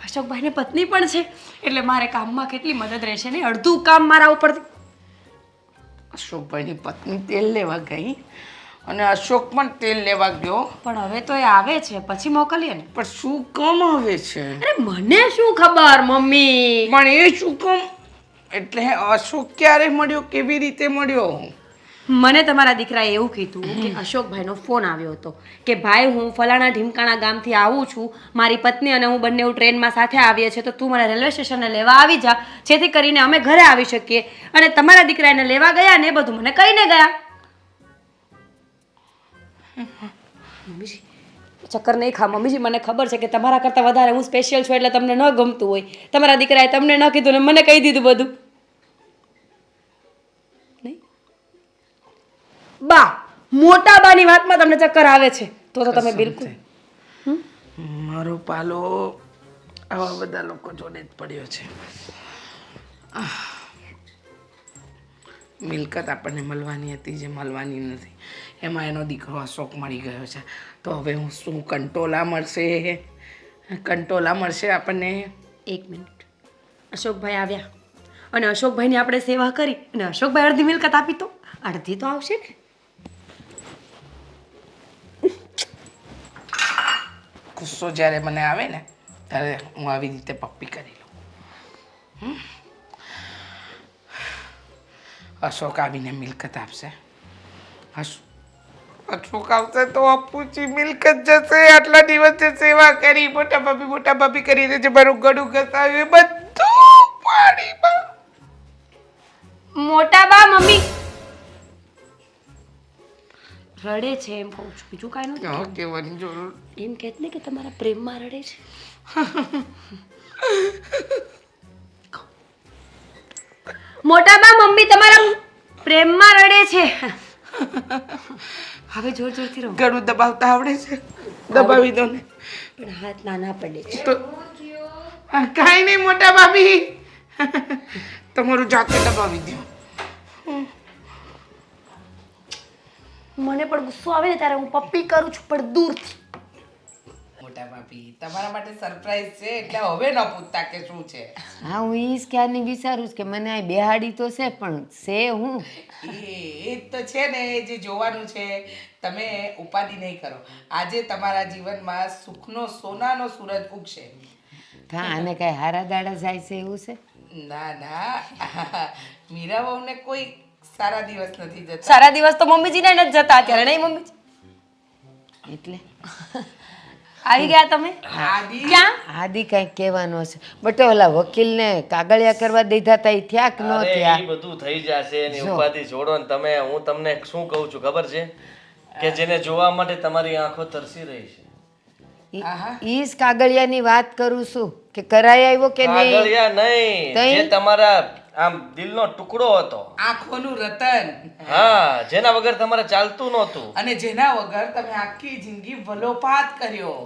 અશોકભાઈને પત્ની પણ છે એટલે મારે કામમાં કેટલી મદદ રહેશે ને. અડધું કામ મારા ઉપરથી. અશોકભાઈની પત્ની તેલ લેવા ગઈ અને અશોક પણ તેલ લેવા ગયો, પણ હવે તો એ આવે છે પછી મોકલીએ ને. પણ શું કામ આવે છે? અરે મને શું ખબર મમ્મી. પણ એ શું કામ? એટલે અશોક ક્યારે મળ્યો, કેવી રીતે મળ્યો? મને તમારા દીકરાએ એવું કીધું કે અશોકભાઈનો ફોન આવ્યો હતો કે ભાઈ હું ફલાણા ઢીમકાણા ગામથી આવું છું, મારી પત્ની અને હું બંને ટ્રેનમાં સાથે આવીએ છીએ, તો તું મને રેલવે સ્ટેશને લેવા આવી જા જેથી કરીને અમે ઘરે આવી શકીએ. અને તમારા દીકરા એને લેવા ગયા ને એ બધું મને કહીને ગયા. મમ્મીજી ચક્કર નહીં ખા. મમ્મીજી મને ખબર છે કે તમારા કરતાં વધારે હું સ્પેશિયલ છું એટલે તમને ન ગમતું હોય. તમારા દીકરાએ તમને ન કીધું ને મને કહી દીધું બધું. નહીં બા મોટા બાની વાતમાં તમને ચક્કર આવે છે તો તમે બિલકુલ મારો પાલો આવા બધા લોકો જોડે જ પડ્યો છે. મિલકત આપણને મળવાની હતી જે મળવાની નથી, એમાં એનો દીકરો અશોક મળી ગયો છે. તો હવે હું શું કંટોલા મળશે આપણને. 1 મિનિટ. અશોકભાઈ આવ્યા અને અશોકભાઈની આપણે સેવા કરી અને અશોકભાઈ અડધી મિલકત આપી તો અડધી તો આવશે ને. ગુસ્સો જ્યારે મને આવે ને ત્યારે હું આવી રીતે પપ્પી કરી લઉં. અશોક આવીને મિલકત આપશે. અશોક આવશે તો અપુચી મિલકત જશે. આટલા દિવસ જે સેવા કરી, મોટા ભાભી કરીને જે મારું ગળું ઘસાવ્યું, બધું પાણીમાં. મોટા બા મમ્મી રડે છે એમ કહું છું, બીજું કાંઈ નથી. કહેવાની જરૂર. એમ કહેત ને કે તમારા પ્રેમમાં રડે છે. મોટા બા મમ્મી તમારા પ્રેમમાં રડે છે. હવે જોર જોરથી રહો. ગળું દબાવતા આવડે છે? દબાવી દો ને. પણ હાથ નાના પડે છે. તો કાંઈ નહીં મોટા ભાભી, તમારું જાતે દબાવી દો. મને પણ ગુસ્સો આવે ને ત્યારે હું પપ્પી કરું છું પણ દૂરથી. મોટા ભાભી તમારા માટે સરપ્રાઈઝ છે, એટલે હવે ન પૂછતા કે શું છે. હા, હું ઈ જ ક્યારની વિચારું છું કે મને આ બેહાડી તો છે પણ છે હું. એ જ તો છે ને, જે જોવાનું છે. તમે ઉપાધિ નહીં કરો. આજે તમારા જીવનમાં સુખનો સોનાનો સૂરજ ઉગશે. હા, આને કાંઈ હારા દાડા જાય છે એવું છે? ના મીરા બહુને કોઈ સારા દિવસ નથી જતા. સારા દિવસ તો મમ્મીજીને નથી જતા અત્યારે, નહીં મમ્મીજી? એટલે આવી ગયા તમે? આદિ ક્યાં? આદિ કાંઈક કહેવાનું હશે. બટ ઓલા વકીલને કાગળિયા કરવા દીધા તા એ થયા કે ન અરે થયા? ઈ બધું થઈ જશે એની ઉપાધિ છોડો ને તમે. હું તમને શું કહું છું ખબર છે કે જેને જોવા માટે તમારી આંખો તરસી રહી છે. ઈ જ કાગળિયાની વાત કરું છું કે કરાય આવ્યો કે નહીં? કાગળિયા નહીં, તઈ? જે તમારા આમ દિલનો ટુકડો હતો. આંખોનું રતન. હા, જેના વગર તમારે ચાલતું નહોતું. અને જેના વગર તમે આખી જિંદગી વલોપાત કર્યો.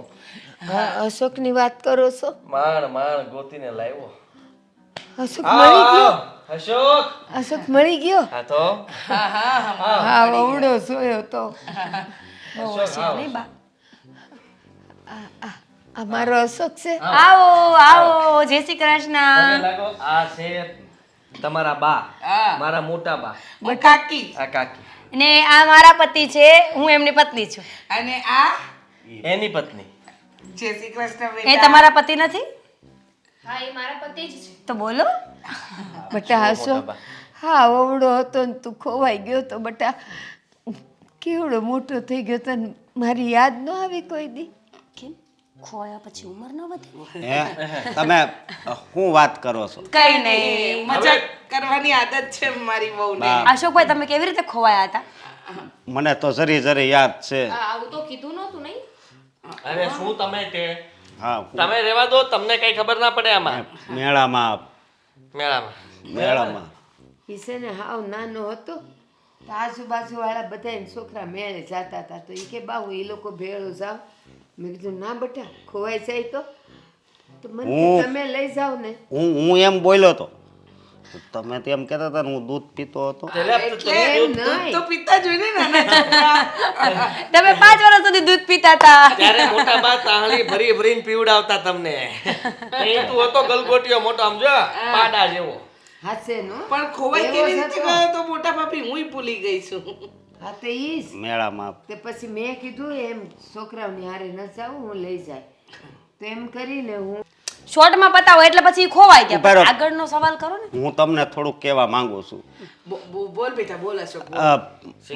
અશોકની વાત કરો છો? માણ ગોતીને લાવ્યો. અશોક મળી ગયો? અશોક અશોક મળી ગયો? હા તો હા, અવડો સોયો તો. અશોક આવો. નહીં બા. આ મારો અશોક છે? આવો આવો, જય શ્રી કૃષ્ણ. પગે લાગો. આ છે તમારા બા, હા. મારા મોટા બા, કાકી. આ કાકી, ને આ મારા પતિ છે, હું એમની પત્ની છું. અને આ એની પત્ની. જય શ્રી કૃષ્ણ એ બેટા. તમારા પતિ નથી? હા એ મારા પતિ જ છે. તો બોલો. બટા અશોક, હા અવડો હતો ને તું ખોવાઈ ગયો તો બટા. કેવડો મોટો થઈ ગયો તને મારી યાદ ન આવી કોઈ દી? કેમ ખોયા પછી ઉંમર ન વધે? હે તમે શું વાત કરો છો? કઈ નહીં. મજાક કરવાની આદત છે મારી વહુને. બા, અશોકભાઈ તમે કેવી રીતે ખોવાયા હતા? મને તો જરી જરી યાદ છે. આવું તો કીધું નહોતું નહીં. અરે શું તમે તે હા, તમે રહેવા દો, તમને કઈ ખબર ના પડે આમાં. મેળામાં મેળામાં ઈ છે ને હાવ નાનો હતો તો આજુબાજુ વાળા બધા છોકરા મેળે જતા હતા તો એ કે બાહુ એ લોકો ભેળો જાવ. મેં કીધું ના બટા ખોવાઈ જાય તો મને કે તમે લઈ જાઓ ને. હું એમ બોલ્યો તો તમે તો એમ કહેતા હતા ને હું દૂધ પીતો હતો. એમ નહીં. તો પિતા જોઈને નાના છોકરા. તમે 5 વર્ષ સુધી દૂધ પીતા હતા. ત્યારે મોટા બા તાહળી ભરી ભરીને પીવડાવતા તમને. એ તું હતો ગલગોટીયો મોટો, આમ જો પાડા જેવો. હાસે નો પણ ખોવાઈ કેવી રીતે ગયો તો મોટા ભાભી, હુંય ભૂલી ગઈ છું. હા તો ઈ જ. મેળામાં તે પછી મેં કીધું એમ છોકરાઓની હારે ન જાવું હું લઈ જાય તો એમ કરીને હું શોર્ટમાં પતાવો એટલે પછી ઈ ખોવાઈ ગયા. ઉભા રહો. પણ આગળનો સવાલ કરો ને. હું તમને થોડુંક કહેવા માંગુ છું. બોલ બેટા બોલ અશોક.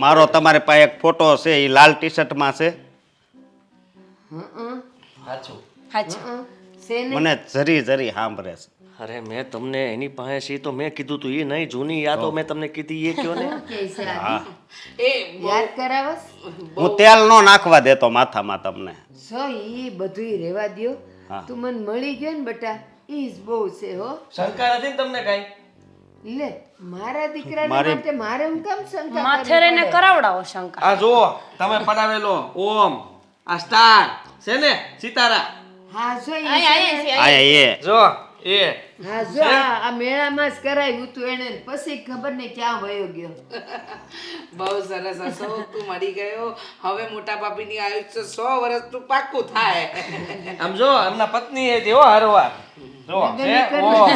મારો તમારી પાસે એક ફોટો છે, એ લાલ ટી શર્ટમાં છે. સાચું. હાચું. છે ને મને જરી જરી સાંભળે છે. અરે મેં તમને એની પાસે છે તો મેં કીધું તું એ નહીં, જૂની યાદો મેં તમને કીધી એ કયો ને. કે છે આદિ? હા, એ યાદ કરાવસ હું તેલ નો નાખવા દેતો માથામાં તમને. સો ઈ બધુંય રેવા દ્યો. હા. તું મને મળી ગયો ને બટા ઈ જ બહુ છે હો. શંકા નથી ને તમને કઈ? લે મારા દીકરાને માટે મારે હું કેમ શંકા માથે રહીને કરાવડાવો શંકા. આ જુઓ તમે પડાવેલો ઓમ, આ સ્ટાર છે ને સિતારા, હા જો ઈ આયા એ જો એ હા જો આ મેળામાં જ કરાવ્યું તું એને પછી ખબર નહીં ક્યાં વયો ગયો. બહુ સરસ હસો તું મળી ગયો. હવે મોટા ભાભીની આયુષ્ય 100 વર્ષનું પાક્કું થાય. આમ જો એમના પત્ની એ તેવો હરવા જો છે ઓમ.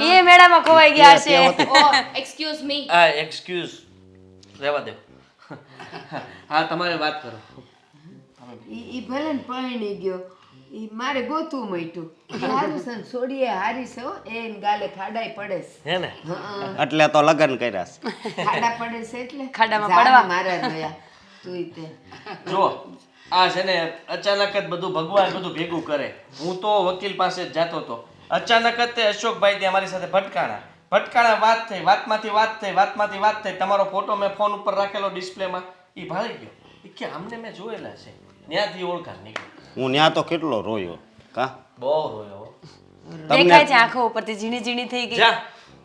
એ મેળામાં ખોવાઈ ગયા છે. ઓ એક્સક્યુઝ મી. આ એક્સક્યુઝ રહેવા દો. હા તમારે વાત કરો. ઈ ભલે ને પરણી ગયો ઈ મારે ગોતું મટ્યું સારું છે ને છોડીએ હારી છે હો એને ગાલે ખાડાય પડે છે હે ને એટલે તો લગ્ન કર્યા છે. ખાડા પડે છે એટલે ખાડામાં જા પડવા. મારા દયા તુંય તે જો આ છે ને અચાનક જ બધું ભગવાન બધું ભેગું કરે. હું તો વકીલ પાસે જ જાતો હતો, અચાનક જ તે અશોકભાઈ ત્યાં મારી સાથે ભટકાણા વાત થઈ, વાતમાંથી વાત થઈ. તમારો ફોટો મેં ફોન ઉપર રાખેલો ડિસ્પ્લેમાં, એ ભાળી ગયો. એ કે આમને મેં જોયેલા છે, ત્યાંથી ઓળખાણ નીકળી. હું ત્યાં તો કેટલો રોયો કા બહુ રોયો હો. દેખાય છે આંખો ઉપરથી ઝીણી ઝીણી થઈ ગઈ. જા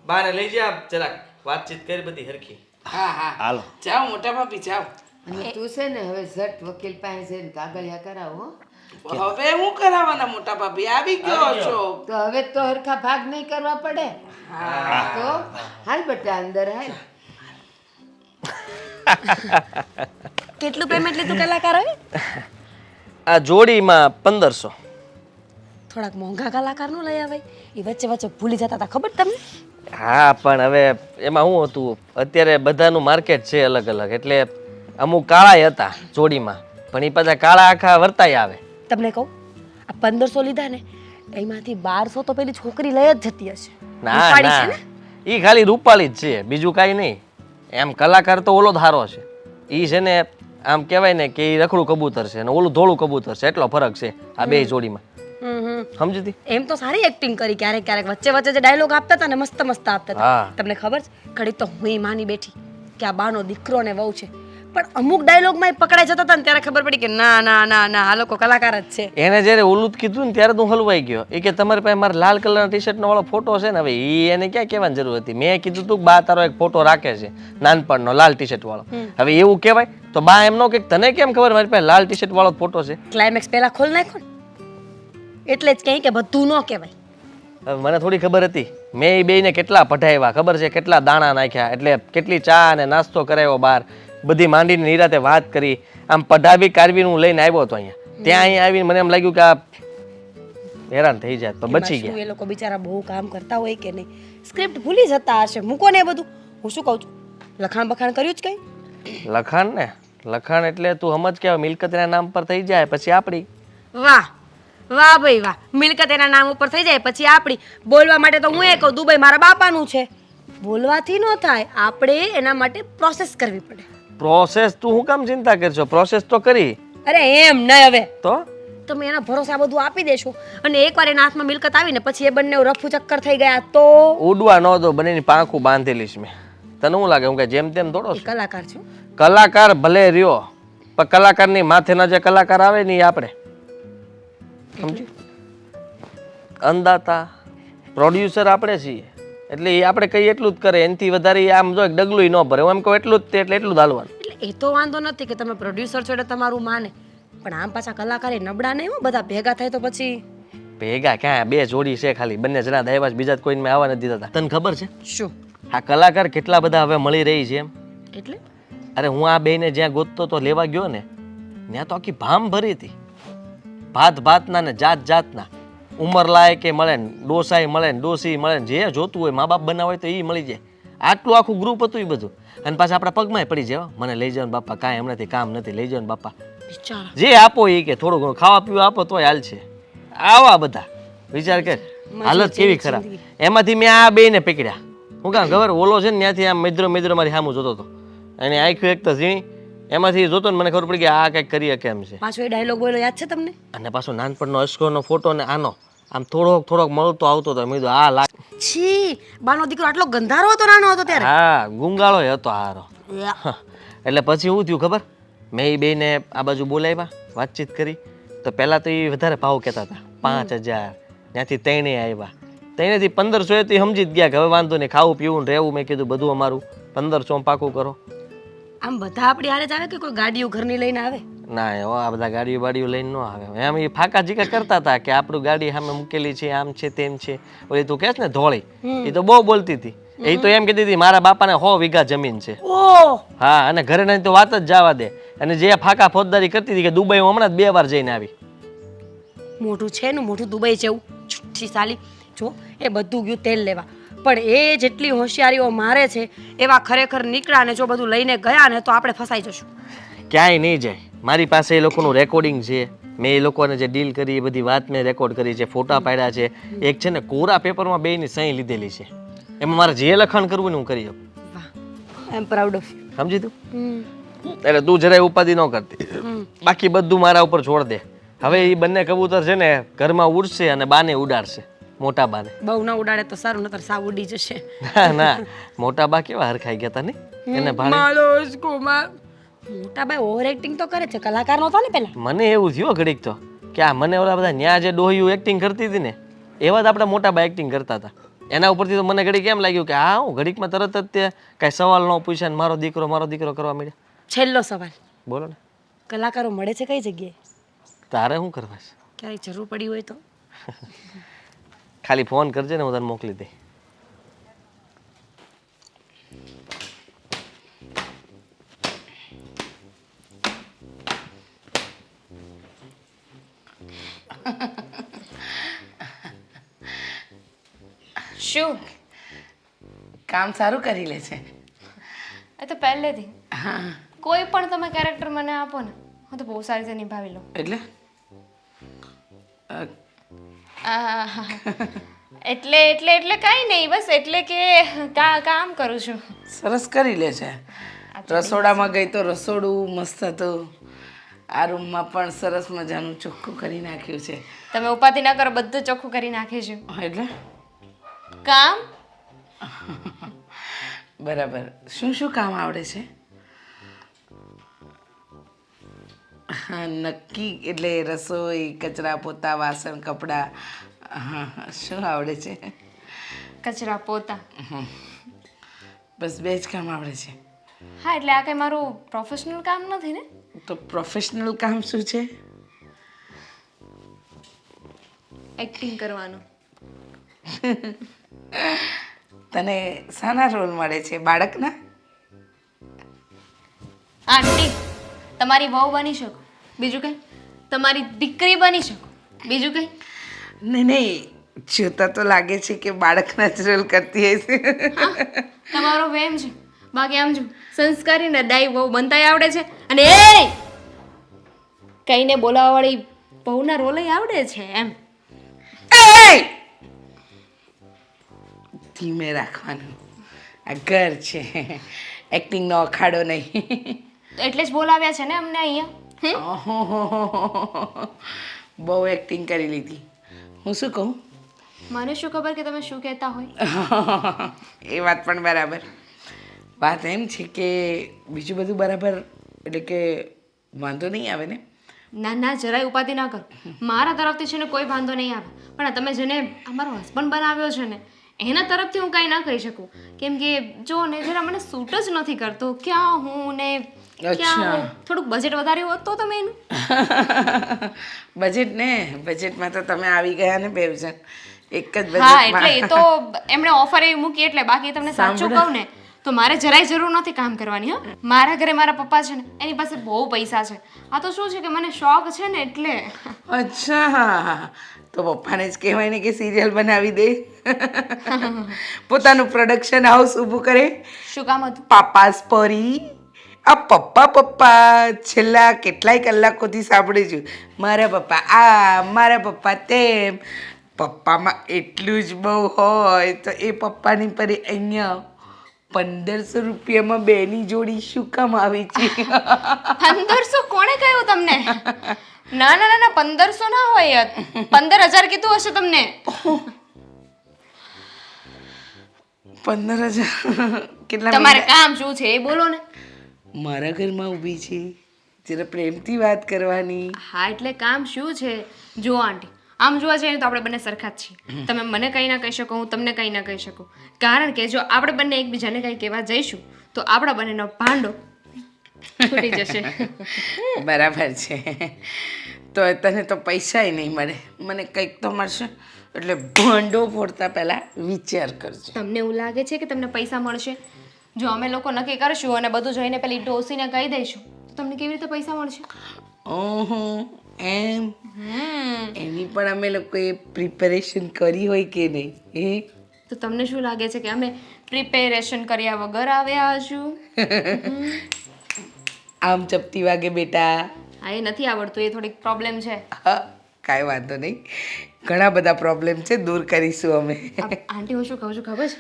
બાને લઈ જા જરાક વાતચીત કરી બધી હરખી. હા હા હાલો જાઓ મોટા ભાભી જાઓ. અને તું છે ને હવે ઝટ વકીલ પાસે જઈને કાગળિયા કરાવો હો. હવે હું કરાવવાના મોટા ભાભી આવી ગયો છો. તો હવે તો હરખા ભાગ નહીં કરવા પડે તો હાલ બેટા અંદર હાલ. કેટલું પેમેન્ટ લીધું કલાકારોએ? આ જોડીમાં 1500. થોડાક મોંઘા કલાકાર નું લઈ આવે. એ વચ્ચે વચ્ચે ભૂલી જતા હતા, ખબર તમને? હા પણ હવે એમાં શું હતું, અત્યારે બધાનું માર્કેટ છે અલગ અલગ, એટલે અમુક કાળા હતા જોડીમાં, પણ એ પાછા કાળા આખા વર્તાય આવે. તમને કહું, આ 1500 લીધા ને એમાંથી 1200 તો પેલી છોકરી લઈ જ જતી હશે. ના રૂપાળી છે ના ને? એ ખાલી રૂપાળી જ છે, બીજું કાંઈ નહીં. એમ કલાકાર તો ઓલો ધારો છે, એ છે ને આમ કહેવાય ને કે એ રખડું કબૂતર છે અને ઓલું ધોળું કબૂતર છે, એટલો ફરક છે આ બે જોડીમાં. સમજતી? એમ તો સારી એક્ટિંગ કરી. ક્યારેક ક્યારેક વચ્ચે વચ્ચે જે ડાયલોગ આપતા હતા ને મસ્ત મસ્ત આપતા હતા. હા. તમને ખબર છે, ઘડી તો હું માની બેઠી કે આ બાનો દીકરો ને વહુ છે, પણ અમુક ડાયલોગમાં પકડાઈ જતા હતા ને ત્યારે ખબર પડી કે ના ના ના ના આ લોકો કલાકાર જ છે. એને જ્યારે ઓલું કીધું ને ત્યારે તો હું હલવાઈ ગયો. એ કે તમારી પાસે મારા લાલ કલરના ટી શર્ટનો વાળો ફોટો છે ને, હવે એ એને ક્યાં કહેવાની જરૂર હતી. મેં કીધું તું બા તારો એક ફોટો રાખે છે નાનપણનો લાલ ટી શર્ટ વાળો. હવે એવું કહેવાય તો બા એમ નો કે તને કેમ ખબર મારી પાસે લાલ ટી શર્ટ વાળો ફોટો છે? ક્લાઇમેક્સ પહેલા ખોલ નાખો ને એટલે જ કહી કે બધું ન કહેવાય. હવે મને થોડી ખબર હતી. મેં એ બેયને કેટલા પઢાવ્યા ખબર છે, કેટલા દાણા નાખ્યા, એટલે કેટલી ચા અને નાસ્તો કરાવ્યો બહાર, બધી માંડીને નિરાતે વાત કરી. આમ પઢાવી કારવીને હું લઈને આવ્યો હતો અહીંયા. ત્યાં અહીંયા આવીને મને એમ લાગ્યું કે આ હેરાન થઈ જાય, પણ બચી એમાં શું ગયા. એ લોકો બિચારા બહુ કામ કરતા હોય કે નહીં, સ્ક્રિપ્ટ ભૂલી જતા હશે. મૂકો ને એ બધું. હું શું કહું છું, લખાણ બખાણ કર્યું જ કઈ? લખાણ ને લખાણ એટલે તું સમજ કે મિલકતના નામ પર થઈ જાય પછી આપણી. વાહ વાહ ભાઈ વાહ. મિલકત એના નામ ઉપર થઈ જાય પછી આપણી. બોલવા માટે તો હું એ કહું દુબઈ મારા બાપાનું છે. બોલવાથી ન થાય, આપણે એના માટે પ્રોસેસ કરવી પડે. પ્રોસેસ તું શું કામ ચિંતા કરશો? પ્રોસેસ તો કરી. અરે એમ નહીં. હવે તો તમે એના ભરોસે આ બધું આપી દેશો અને એકવાર એના હાથમાં મિલકત આવીને પછી એ બંને રફુ ચક્કર થઈ ગયા તો ઉડવા ન દો, બંનેની પાંખું બાંધેલી છે મેં. તને શું લાગે હું કે જેમ તેમ દોડો એ કલાકાર છું. કલાકાર ભલે રહ્યો, પણ કલાકારની માથેના જે કલાકાર આવે ને એ આપણે સમજી. અંદાતા પ્રોડ્યુસર આપણે છીએ, એટલે એ આપણે કઈ એટલું જ કરે, એનાથી વધારે આમ જો ડગલું ન ભરે. હું એમ કહું એટલું જ તે એટલે એટલું જ હાલવાનું. એટલે એ તો વાંધો નથી કે તમે પ્રોડ્યુસર છો એટલે તમારું માને, પણ આમ પાછા કલાકાર એ નબળા નહીં હો. બધા ભેગા થાય તો પછી ભેગા ક્યાં, બે જોડી છે ખાલી, બંને જણા દાયવા બીજા કોઈને મેં આવવા નથી દીધા. તને ખબર છે શું આ કલાકાર કેટલા બધા હવે મળી રહી છે એમ? એટલે અરે હું આ બેને જ્યાં ગોતતો તો લેવા ગયો ને, ત્યાં તો આખી ભામ ભરી હતી. ભાત ભાતના ને જાત જાતના, ઉંમર લાયકે મળે ને, ડોસાઈ મળે ને, ડોસી મળે ને, જે જોતું હોય મા બાપ બનાવ હોય તો એ મળી જાય. આટલું આખું ગ્રુપ હતું એ બધું. અને પાછા આપણા પગમાં પડી જાય, મને લઈ જાઓ ને બાપા, કાંઈ હમણાંથી કામ નથી, લઈ જાઓ ને બાપા. બિચારા જે આપો એ કે થોડું ઘણું ખાવા પીવા આપો તોય હાલ છે. આવા બધા વિચાર કર, હાલત કેવી ખરાબ. એમાંથી મેં આ બેને પકડ્યા. હું કામ ખબર, ઓલો છે ને ત્યાંથી આમ મિત્રો મારી સામું જોતો હતો, અને આંખ્યું એક તો ઝીણી, એમાંથી જોતો ને મને ખબર પડી કે આ કંઈક કરીએ કેમ છે. પાછો એ ડાયલોગ બોલ્યો યાદ છે તમને? અને પાછો નાનપણનો અશકોનો ફોટો ને આનો આમ થોડોક મળતો આવતો હતો. મેં કીધું આ લાગ. છી, બાનો દીકરો આટલો ગંધારો હતો નાનો હતો ત્યારે? હા, ગુંગાળો હતો હારો. એટલે પછી શું થયું ખબર, મેં એ બેને આ બાજુ બોલાવ્યા, વાતચીત કરી. તો પહેલાં તો એ વધારે ભાવ કહેતા હતા, 5000, ત્યાંથી 3 આવ્યા. તો એનાથી 1500 એ તો સમજી જ ગયા કે હવે વાંધો નહીં, ખાવું પીવું ને રહેવું. મેં કીધું બધું અમારું 1500 પાકું કરો. આમ બધા આપણી હારે જ આવે કે કોઈ ગાડીઓ ઘરની લઈને આવે? ના એવો આ બધા ગાડીઓ બાડીઓ લઈને ન આવે. એમ એ ફાકા જીકા કરતા હતા કે આપણું ગાડી સામે મૂકેલી છે, આમ છે તેમ છે. ઓલી તું કહેશ ને ધોળી, એ તો બહુ બોલતી હતી. એ તો એમ કહેતી હતી મારા બાપાને 100 વીઘા જમીન છે. ઓહ, હા, અને ઘરે નહીં તો વાત જ જવા દે. અને જે ફાકા ફોજદારી કરતી હતી કે દુબઈ હું હમણાં જ 2 વાર જઈને આવી. મોઢું છે ને મોઢું દુબઈ જેવું, છુઠ્ઠી સાલી. જો એ બધું ગયું તેલ લેવા, પણ એ જેટલી હોશિયારીઓ મારે છે એવા ખરેખર નીકળ્યા ને જો બધું લઈને ગયા ને તો આપણે ફસાઈ જશું. ક્યાંય નહીં જાય. મારી પાસે એ લોકોનું રેકોર્ડિંગ છે. મેં એ લોકોને જે ડીલ કરી એ બધી વાત મેં રેકોર્ડ કરી છે, ફોટા પાડ્યા છે. એક છે ને કોરા પેપરમાં બેયની સહી લીધેલી છે. એમાં મારે જે લખાણ કરવું ને હું કરી શકું. વાહ, આઈ એમ પ્રાઉડ ઓફ યુ. સમજી તું? એટલે તું જરાય ઉપાધિ ન કરતી. બાકી બધું મારા ઉપર છોડ દે. હવે એ બંને કબૂતર છે ને ઘરમાં ઉડશે અને બાને ઉડાડશે, મોટા બાને. બહુ ના ઉડાડે તો સારું, નતર સાવ ઉડી જશે. ના ના, મોટા બા કેવા હરખાઈ ગયા તા ને એને ભાણે. મોટા ભાઈ ઓવર એક્ટિંગ તો કરે છે, કલાકાર નહોતો ને પેલા. મને એવું થયું ઘડીક તો કે આ મને ઓલા બધા ન્યા જે ડોહ્યું એક્ટિંગ કરતી હતી ને એવા જ આપણા મોટા બા એક્ટિંગ કરતા હતા. એના ઉપરથી તો મને ઘડીક એમ લાગ્યું કે હા હું ઘડીકમાં તરત જ તે કાંઈ સવાલ ન પૂછ્યા ને મારો દીકરો કરવા માંડ્યા. છેલ્લો સવાલ, બોલો ને, કલાકારો મળે છે કઈ જગ્યાએ? તારે શું કરવા છે? ક્યારેય જરૂર પડી હોય તો ખાલી ફોન કરજે ને હું તને મોકલી દઈ. શું? કામ સારું કરી લે છે. એ તો પહેલેથી હા, કોઈ પણ તમે કેરેક્ટર મને આપો ને હું તો બહુ સારી રીતે નિભાવી લઉં. એટલે આહ, એટલે કાંઈ નહીં, બસ એટલે કે કામ કરું છું. સરસ કરી લે છે. રસોડામાં ગઈ તો રસોડું મસ્ત હતું. આ રૂમમાં પણ સરસ મજાનું ચોખ્ખું કરી નાખ્યું છે. તમે ઉપાધિ ના કરો, બધું ચોખ્ખું કરી નાખીશું. એટલે કામ બરાબર. શું શું કામ આવડે છે? હા, નક્કી એટલે રસોઈ, કચરા પોતા, વાસણ, કપડાં. હા, શું આવડે છે? કચરા પોતા. બસ 2 જ કામ આવડે છે. હા, એટલે આ કંઈ મારું પ્રોફેશનલ કામ નથી ને. તો પ્રોફેશનલ કામ શું છે? એક્ટિંગ કરવાનું. તને શાના રોલ મળે છે? બાળકના? આંટી, તમારી વહુ બની શકો, બીજું કંઈ. તમારી દીકરી બની શકો, બીજું કંઈ. નહીં, જોતા તો લાગે છે કે બાળકના જ રોલ કરતી હશે. તમારો વેમ છે. બાકી આમ જો સંસ્કારી ને ડાઈ વહુ બનતાય આવડે છે, અને એ કઈને બોલાવવાવાળી વહુના રોલે આવડે છે એમ. ધીમે રાખવાનું. આ ઘર છે, એક્ટિંગનો અખાડો નહીં. એટલે જ બોલાવ્યા છે ને અમને અહીંયા. ઓહોહોહોહો. બહુ એક્ટિંગ કરી લીધી. હું શું કહું? મને શું ખબર કે તમે શું કહેતા હોય. એ વાત પણ બરાબર. વાત એમ છે કે બીજું બધું બરાબર, એટલે કે વાંધો નહીં આવે ને? ના ના, જરાય ઉપાધિ ના કરો. મારા તરફથી છે ને કોઈ વાંધો નહીં આવે, પણ તમે જેને અમારો હસબન્ડ બનાવ્યો છે ને એના તરફથી હું કાંઈ ના કહી શકું. કેમ કે જો ને જરા મને સૂટ જ નથી કરતો. ક્યાં હું ને ક્યાં હું. થોડુંક બજેટ વધાર્યું હોત તો તમે એનું. બજેટ ને, બજેટમાં તો તમે આવી ગયા ને બેવ જણ એક જ હા, એટલે બજેટમાં. એ તો એમણે ઓફર એવી મૂકી એટલે. બાકી તમને સાચું કહું ને તો મારે જરાય જરૂર નથી કામ કરવાની. હા, મારા ઘરે મારા પપ્પા છે ને એની પાસે બહુ પૈસા છે. આ તો શું છે કે મને શોખ છે ને એટલે. અચ્છા, તો પપ્પાને જ કહેવાય ને કે સિરિયલ બનાવી દે. પોતાનું પ્રોડક્શન હાઉસ ઊભું કરે. શું કામ હતું? પાપાસ પરી. આ પપ્પા છેલ્લા કેટલાય કલાકોથી સાંભળે છું. મારા પપ્પા આ, મારા પપ્પા તેમ. પપ્પામાં એટલું જ બહુ હોય તો એ પપ્પાની પરી અહીંયા 1500 રૂપિયામાં 2ની જોડી શું કામ આવી છે? 1500 કોણે કહ્યું તમને? ના ના ના ના, 1500 ના હોય. 15000 કીધું હશે તમને. 15000 કેટલા? તમારે કામ શું છે એ બોલો ને. મારા ઘરમાં ઊભી છે, જરા પ્રેમથી વાત કરવાની. હા, એટલે કામ શું છે? જો આંટી, આમ જોવા જઈએ તો આપણે બંને સરખા જ છીએ. તમે મને કંઈ ના કહી શકો, હું તમને કંઈ ના કહી શકું. કારણ કે જો આપણે બંને એકબીજાને કંઈ કહેવા જઈશું તો આપણા બંનેનો ભાંડો છૂટી જશે. બરાબર છે. તો તને તો પૈસાય નહીં મળે, મને કંઈક તો મળશે. એટલે ભાંડો ફોડતા પહેલાં વિચાર કરજો. તમને એવું લાગે છે કે તમને પૈસા મળશે? જો અમે લોકો નક્કી કરશું અને બધું જોઈને પેલી ડોસીને કહી દઈશું તો તમને કેવી રીતે પૈસા મળશે? ઓહો, એમ એની પણ અમે લોકોએ પ્રિપેરેશન કરી હોય કે નહીં? તો તમને શું લાગે છે કે અમે પ્રિપેરેશન કર્યા વગર આવ્યા હશું? આમ ચપટી વાગે બેટા. હા, એ નથી આવડતું, એ થોડીક પ્રોબ્લેમ છે. હા, કાંઈ વાંધો નહીં, ઘણા બધા પ્રોબ્લેમ છે, દૂર કરીશું અમે. આંટી, હું શું કહું છું ખબર છે?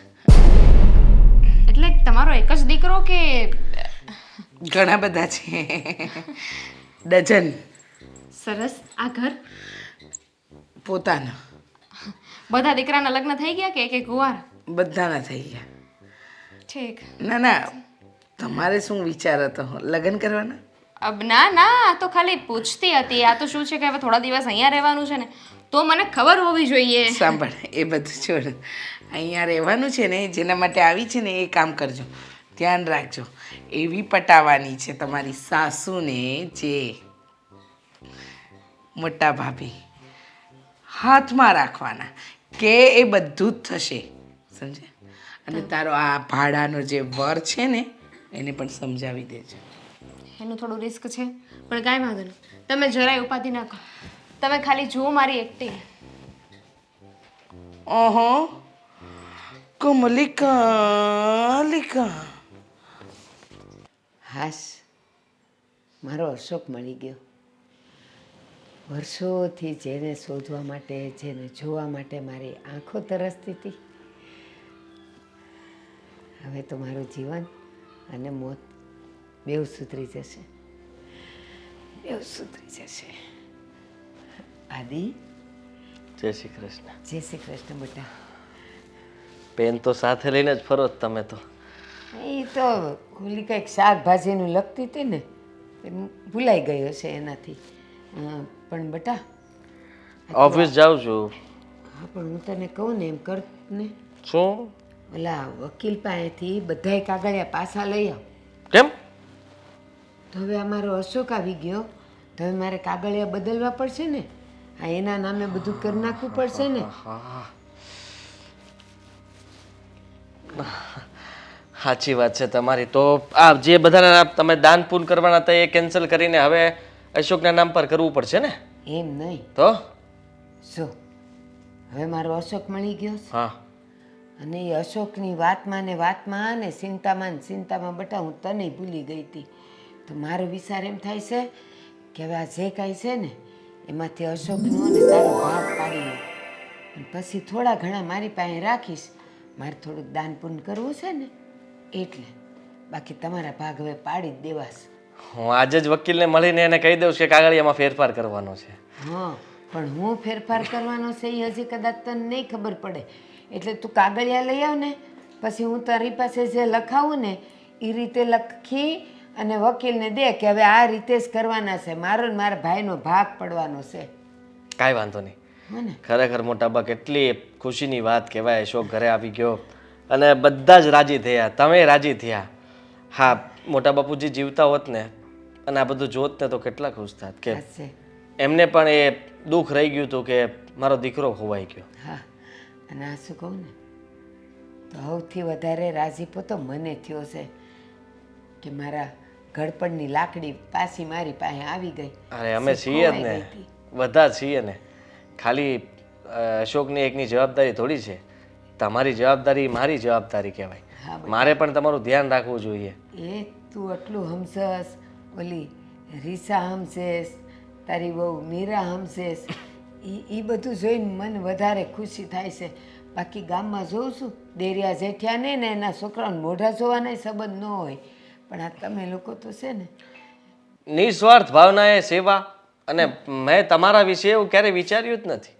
એટલે તમારો એક જ દીકરો કે ઘણા બધા છે, ડઝન. સરસ. આ ઘર પોતાના બધા દીકરાના લગ્ન થઈ ગયા કે એક એક કુંવાર? બધાના થઈ ગયા. ઠીક. ના ના, તમારે શું વિચાર હતો લગ્ન કરવાના? અબ ના ના, આ તો ખાલી પૂછતી હતી. આ તો શું છે કે હવે થોડા દિવસ અહીંયા રહેવાનું છે ને, તો મને ખબર હોવી જોઈએ. સાંભળ, એ બધું છોડ. અહીંયા રહેવાનું છે ને, જેના માટે આવી છે ને એ કામ કરજો, ધ્યાન રાખજો. એવી પટાવાની છે તમારી સાસુને જે મોટા ભાભી હાથમાં રાખવાના કે એ બધું જ થશે, સમજે? અને તારો આ ભાડાનો જે વર છે ને એને પણ સમજાવી દેજો. એનું થોડું રિસ્ક છે, પણ કાંઈ વાંધો નહીં. તમે જરાય ઉપાધિ ના કરો. તમે ખાલી જુઓ મારી એક્ટિંગ. ઓહો, કમલિકા લિકા. હાશ, મારો અશોક મળી ગયો. વર્ષોથી જેને શોધવા માટે, જેને જોવા માટે મારી આંખો તરસતી હતી, હવે તો મારું જીવન અને મોત બેવ સુધરી જશે, બેવ સુધરી જશે. આદિ, જય શ્રી કૃષ્ણ. જય શ્રી કૃષ્ણ બેટા. પેન તો સાથે લઈને જ ફરો જ તમે તો. એ તો ઓલી કંઈક શાકભાજીનું લખતી હતી ને, એ ભૂલાઈ ગયો છે એનાથી. પણ બેટા, ઓફિસ જાઉં છું. હા, પણ હું તને કહું ને એમ કર ને, શું? ઓલા વકીલ પાસેથી બધાય કાગળિયા પાછા લઈ આવ. કેમ? તો હવે અમારો અશોક આવી ગયો, તો હવે મારે કાગળિયા બદલવા પડશે ને. આ એના નામે બધું કરી નાખવું પડશે ને. સાચી વાત છે તમારી. તો આ જે બધાના તમે દાન પૂન કરવાના હતા એ કેન્સલ કરીને હવે અશોકના નામ પર કરવું પડશે ને? એમ નહીં તો શું, હવે મારો અશોક મળી ગયો છે, હા, અને એ અશોકની વાતમાં ને વાતમાં ને ચિંતામાં બટા હું તને ભૂલી ગઈ હતી. તો મારો વિચાર એમ થાય છે કે હવે આ જે કાંઈ છે ને એમાંથી અશોકનો અને તારો ભાગ પાડી લો, અને પછી થોડા ઘણા મારી પાસે રાખીશ. મારે થોડુંક દાન પુણ્ય કરવું છે ને એટલે, બાકી તમારા ભાગ હવે પાડી જ દેવાશે. હું આજે જ વકીલને મળીને એને કહી દઉં કે કાગળિયામાં ફેરફાર કરવાનો છે. હા, પણ હું ફેરફાર કરવાનો છે એ હજી કદાચ તને નહીં ખબર પડે. એટલે તું કાગળિયા લઈ આવ ને, પછી હું તારી પાસે જે લખાવું ને એ રીતે લખી અને વકીલને દે કે હવે આ રીતે જ કરવાના છે. મારો ને મારા ભાઈનો ભાગ પડવાનો છે. કાંઈ વાંધો નહીં. હે ને? ખરેખર મોટા બા કેટલી ખુશીની વાત કહેવાય. અશોક ઘરે આવી ગયો અને બધા જ રાજી થયા, તમે રાજી થયા. હા, મોટા બાપુજી જીવતા હોત ને અને આ બધું જોત ને તો કેટલા ખુશ થાત કે હાશે. એમને પણ એ દુઃખ રહી ગયું હતું કે મારો દીકરો ખોવાઈ ગયો. હા, અને આ શું કહું ને, તો સૌથી વધારે રાજીપો તો મને થયો છે કે મારા ઘડપણની લાકડી પાછી મારી પાસે આવી ગઈ. અરે અમે છીએ જ ને, બધા છીએ ને. ખાલી અશોકની એકની જવાબદારી થોડી છે, તમારી જવાબદારી મારી જવાબદારી કહેવાય. મારે પણ તમારું ધ્યાન રાખવું જોઈએ. એ તું આટલું હમસસ, ઓલી રીસા હમસેસ, તારી બહુ મીરા હમસેસ, એ બધું જોઈને મને વધારે ખુશી થાય છે. બાકી ગામમાં જોઉં છું દેરિયા જેઠિયાને ને એના છોકરાઓને મોઢા જોવાના સંબંધ ન હોય, પણ આ તમે લોકો તો છે ને નિસ્વાર્થ ભાવના એ સેવા. અને મેં તમારા વિશે એવું ક્યારેય વિચાર્યું જ નથી.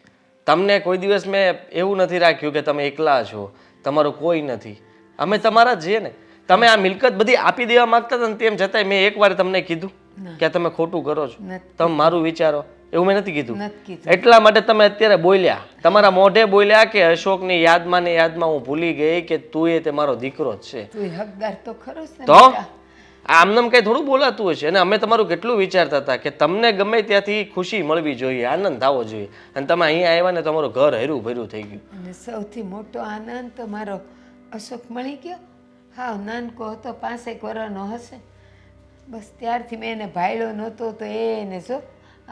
તમને કોઈ દિવસ મેં એવું નથી રાખ્યું કે તમે એકલા છો, તમારું કોઈ નથી. અમે તમારા જ છીએ ને. તમે આ મિલકત બધી આપી દેવા માંગતા હતા ને તેમ છતાંય મેં એકવાર તમને કીધું કે તમે ખોટું કરો છો. તમે મારું વિચારો, એવું મેં નથી કીધું. નથી કીધું. એટલા માટે તમે અત્યારે બોલ્યા, તમારા મોઢે બોલ્યા કે અશોકની યાદમાં ને યાદમાં હું ભૂલી ગઈ કે તું એ તે મારો દીકરો જ છે. તું હકદાર તો ખરો જ ને તો બેટા. આમનામ કઈ થોડું બોલાતું હશે. અને અમે તમારું કેટલું વિચારતા હતા કે તમને ગમે ત્યાંથી ખુશી મળવી જોઈએ, આનંદ આવવો જોઈએ, અને તમે અહીંયા આવ્યા ને તમારું ઘર હર્યું ભર્યું થઈ ગયું. અને સૌથી મોટો આનંદ તો મારો અશોક મળી ગયો. હા, નાનકો હતો, 5 વર્ષનો હશે. બસ ત્યારથી મેં એને ભાળ્યો નહોતો તો એને જો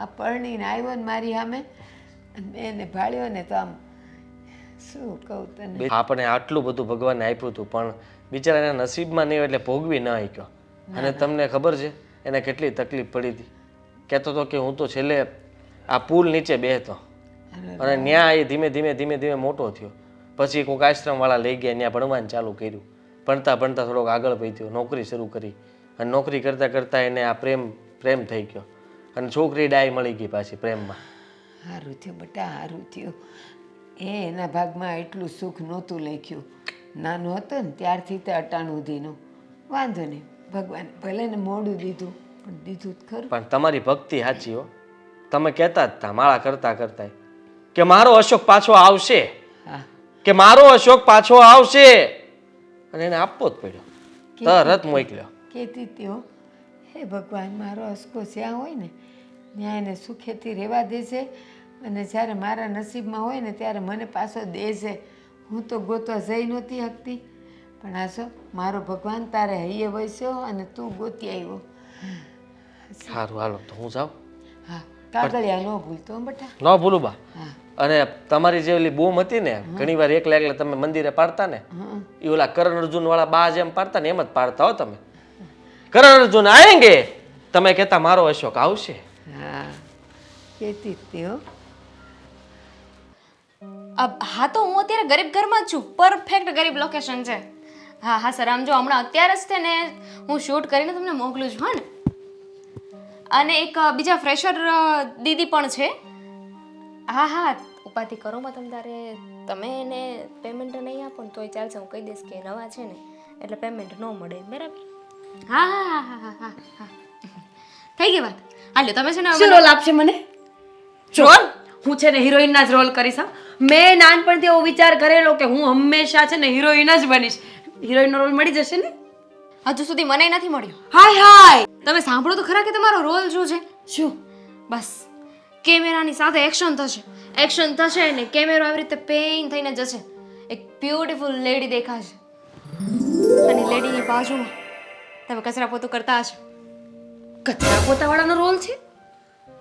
આ પરણીને આવ્યો ને મારી સામે, અને મેં એને ભાળ્યો ને તો આમ શું કહું તને. આપણે આટલું બધું ભગવાનને આપ્યું હતું પણ બિચારા એના નસીબમાં નહીં એટલે ભોગવી ન શક્યો. અને તમને ખબર છે એને કેટલી તકલીફ પડી હતી. કહેતો હતો કે હું તો છેલ્લે આ પુલ નીચે બેહતો અને ન્યા એ ધીમે ધીમે ધીમે ધીમે મોટો થયો. પછી કોઈક આશ્રમવાળા લઈ ગયા, ત્યાં ભણવાનું ચાલુ કર્યું. ભણતા ભણતા થોડોક આગળ વધ્યો, નોકરી શરૂ કરી, અને નોકરી કરતાં કરતાં એને આ પ્રેમ થઈ ગયો, અને છોકરી ડાય મળી ગઈ પાછી પ્રેમમાં. સારું થયું બેટા, સારું થયું. એના ભાગમાં એટલું સુખ નહોતું લખ્યું. નાનો હતો ને ત્યારથી તે અટાણું દીનું. વાંધો નહીં, ભગવાન ભલે ને મોડું દીધું પણ દીધું જ ખરું. પણ તમારી ભક્તિ સાચી હો. તમે કહેતા જ હતા માળા કરતા કરતા કે મારો અશોક પાછો આવશે, હા, કે મારો અશોક પાછો આવશે, અને એને આપવો જ પડ્યો. તરત મોકલ્યો. કહેતી ત્યો હે ભગવાન, મારો અસકો જ્યાં હોય ને ત્યાં એને સુખેથી રહેવા દેશે, અને જ્યારે મારા નસીબમાં હોય ને ત્યારે મને પાછો દેશે. હું તો ગોતવા જઈ નહોતી શકતી, પણ આસો મારો ભગવાન તારે હૈયે વસ્યો અને તું ગોતી આવ્યો. સારું હાલો તો હું જાઉં. હા, કાગળિયા ન ભૂલતો હો બેટા. ન ભૂલું બા. હા, અને તમારી જે ઓલી બૂમ હતી ને, ઘણી વાર એકલા એકલા તમે મંદિરે પાડતા ને, હા, એ ઓલા કરણ અર્જુન વાળા બા જેમ પાડતા ને એમ જ પાડતા હો તમે. કરણ અર્જુન આયેંગે, તમે કહેતા મારો અશોક આવશે. હા, કહેતી ત્યો. હા તો હું અત્યારે ગરીબ ઘરમાં જ છું, પરફેક્ટ ગરીબ લોકેશન છે. હા હા સર, આમ જો હમણાં અત્યારે જ છે ને હું શૂટ કરીને તમને મોકલું છું. હા ને, અને એક બીજા ફ્રેશર દીદી પણ છે. હા હા, ઉપાધિ કરોમાં તમે તારે તમે એને પેમેન્ટ નહીં આપો ને તોય ચાલશે. હું કહી દઈશ કે નવા છે ને એટલે પેમેન્ટ ન મળે, બરાબર? હા હા હા હા હા હા, થઈ ગઈ વાત. હાલો તમે છે ને શું રોલ આપશે મને? રોલ હું છે ને હિરોઈનના જ રોલ કરીશ. હા, મેં નાનપણથી એવો વિચાર કરેલો કે હું હંમેશા છે ને હિરોઈન જ બનીશ. હિરોઈનનો રોલ મળી જશે ને? હજુ સુધી મને નથી મળ્યો. હાય હાય, તમે સાંભળો તો ખરા કે તમારો રોલ શું છે. શું? બસ કેમેરાની સાથે એક્શન થશે, એક્શન થશે ને કેમેરો આવી રીતે પેઇન થઈને જશે. એક બ્યુટીફુલ લેડી દેખાશે, અને લેડીની બાજુમાં તમે કચરા પોતું કરતા હશો. કચરા પોતાવાળાનો રોલ છે?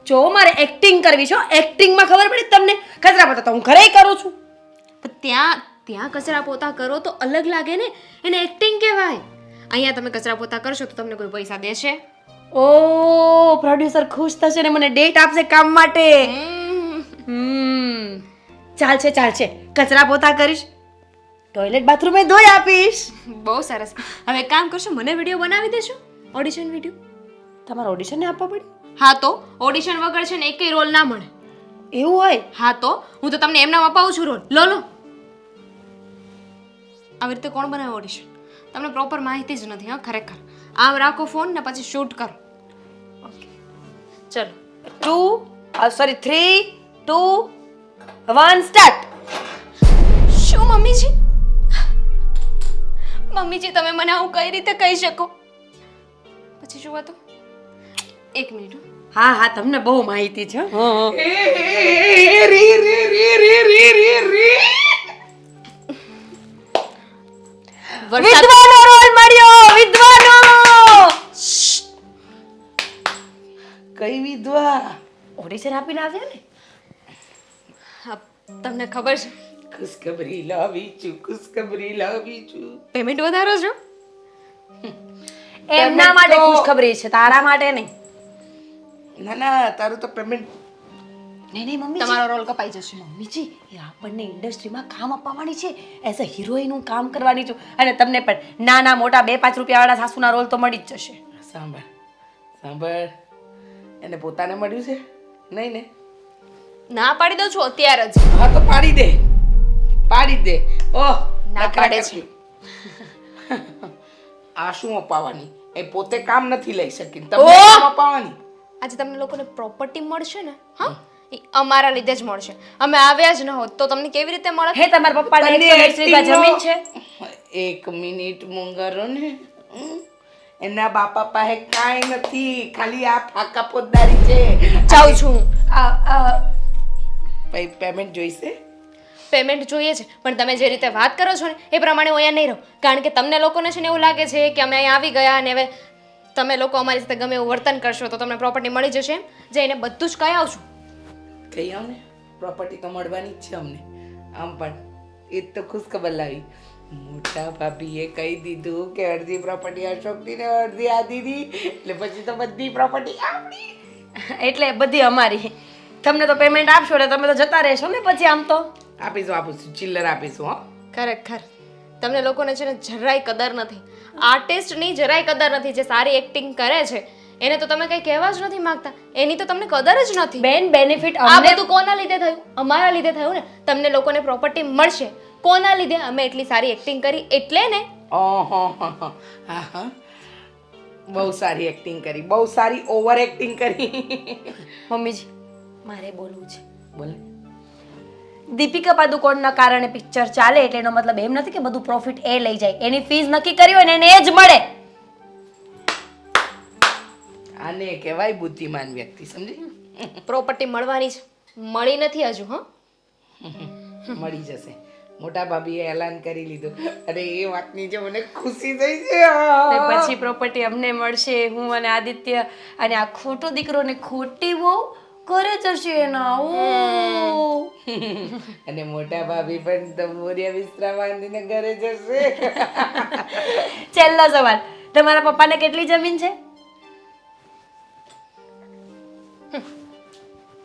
જો મારે એક્ટિંગ કરવી છે, એક્ટિંગમાં ખબર પડી તમને. કચરા પોતા તો હું ઘરે કરું છું. પણ ત્યાં કચરા પોતા કરો તો અલગ લાગે ને, એને એક્ટિંગ કહેવાય. અહીંયા તમે કચરા પોતા કરશો તો તમને કોઈ પૈસા દેશે? ઓ, પ્રોડ્યુસર ખુશ થશે ને મને ડેટ આપશે કામ માટે. ચાલશે ચાલશે, કચરા પોતા કરીશ, ટોયલેટ બાથરૂમે ધોઈ આપીશ. બહુ સરસ. હવે એક કામ કરશો, મને વિડીયો બનાવી દેશો, ઓડિશન વિડીયો. તમારે ઓડિશન આપવા પડે? હા તો ઓડિશન વગર છે ને એકેય રોલ ના મળે. એવું હોય? હા તો હું તો તમને એમનામ અપાવું છું રોલ. લો લો, આવી રીતે કોણ બનાવે ઓડિશન? તમને પ્રોપર માહિતી જ નથી. હા ખરેખર. આમ રાખો ફોન ને પછી શૂટ કરો. ચલો 3, 2, 1 સ્ટાર્ટ. શું મમ્મીજી? મમ્મીજી તમે મને આવું કઈ રીતે કહી શકો? પછી શું હતું? એક મિનિટ. હા હા, તમને બહુ માહિતી છે. વિદ્વાનો રોલ મળ્યો, વિદ્વાનો. કઈ વિધવા? ઓડિશન આપીને આવ્યા ને? હા, તમને ખબર છે ખુશખબરી લાવી છું, ખુશખબરી લાવી છું. પેમેન્ટ વધારો છો? એમના માટે ખુશખબરી છે, તારા માટે નહીં. ના ના, તારું તો પેમેન્ટ. નહીં મમ્મી, તમારો રોલ કપાઈ જશે. મમ્મીજી એ આપણને ઇન્ડસ્ટ્રીમાં કામ આપવાની છે, એઝ અ હિરોઈન હું કામ કરવાની છું. અને તમને પણ નાના મોટા 2-5 રૂપિયાવાળા સાસુના રોલ તો મળી જ જશે. સાંભળ સાંભળ, એને પોતાને મળ્યું છે નહીં ને? ના પાડી દઉં છું અત્યારે જ. હા તો પાડી દે, પાડી દે. ઓહ, ના પાડે છે. આ શું અપાવવાની? એ પોતે કામ નથી લઈ શકી, તમે કામ અપાવવાની. આજે તમને લોકોને પ્રોપર્ટી મળશે ને હા એ અમારા લીધે જ મળશે. અમે આવ્યા જ ન હોત તો તમને કેવી રીતે મળત? હે તમારા પપ્પાને તને 120 વીઘા જમીન છે? એક મિનિટ મુંગરો ને એના બાપા પાસે કાંઈ નથી, ખાલી આ ફાકા પોતદારી છે. જાઉં છું હું. ભાઈ પેમેન્ટ જોઈશે? પેમેન્ટ જોઈએ છે પણ તમે જે રીતે વાત કરો છો ને એ પ્રમાણે હું અહીંયા નહીં રહું. કારણ કે તમને લોકોને છે ને એવું લાગે છે કે અમે અહીંયા આવી ગયા અને હવે તમે લોકો અમારી સાથે ગમે એવું વર્તન કરશો તો તમને પ્રોપર્ટી મળી જશે એમ. જઈને બધું જ કહી આવશું. કહી આવ ને, પ્રોપર્ટી તો મળવાની જ છે અમને. આમ પણ એ તો ખુશ ખબર લાવી. મોટા ભાભીએ કહી દીધું કે અડધી પ્રોપર્ટી અશોકની ને અડધી આદિની, એટલે પછી તો બધી પ્રોપર્ટી આપણી. એટલે બધી અમારી. તમને તો પેમેન્ટ આપશો એટલે તમે તો જતા રહેશો ને પછી આમ તો. આપીશું ચિલ્લર આપીશું. હો ખરેખર તમને લોકોને છે ને જરાય કદર નથી. આર્ટિસ્ટની જરાય કદર નથી. જે સારી એક્ટિંગ કરે છે એને તો તમે કંઈ કહેવા જ નથી માંગતા. એની તો તમને કદર જ નથી. બેન બેનિફિટ આ અમને બધું કોના લીધે થયું? અમારા લીધે થયું ને. તમને લોકોને પ્રોપર્ટી મળશે કોના લીધે? અમે એટલી સારી એક્ટિંગ કરી એટલે ને. ઓહો હા, બહુ સારી એક્ટિંગ કરી, બહુ સારી ઓવર એક્ટિંગ કરી. મમ્મીજી મારે બોલવું છે. બોલે. દીપિકા પાદુકોણના કારણે પિક્ચર ચાલે એટલે એનો મતલબ એમ નથી કે બધું પ્રોફિટ એ લઈ જાય. એની ફીસ નક્કી કરી હોય ને એને એ જ મળે. આને કહેવાય બુદ્ધિમાન વ્યક્તિ, સમજી? પ્રોપર્ટી મળવાની છે. મળી નથી હજુ. હા મળી જશે. મોટા ભાભીએ એલાન કરી લીધું. અરે એ વાતની જે મને ખુશી થઈ છે. ને પછી પ્રોપર્ટી અમને મળશે. હું અને આદિત્ય અને આ ખોટો દીકરો ને ખોટી બહુ ઘરે જશે એના. અને મોટા ભાભી પણ દમોરિયા વિસ્તરા બાંધીને ઘરે જશે. છેલ્લો સવાલ, તમારા પપ્પાને કેટલી જમીન છે?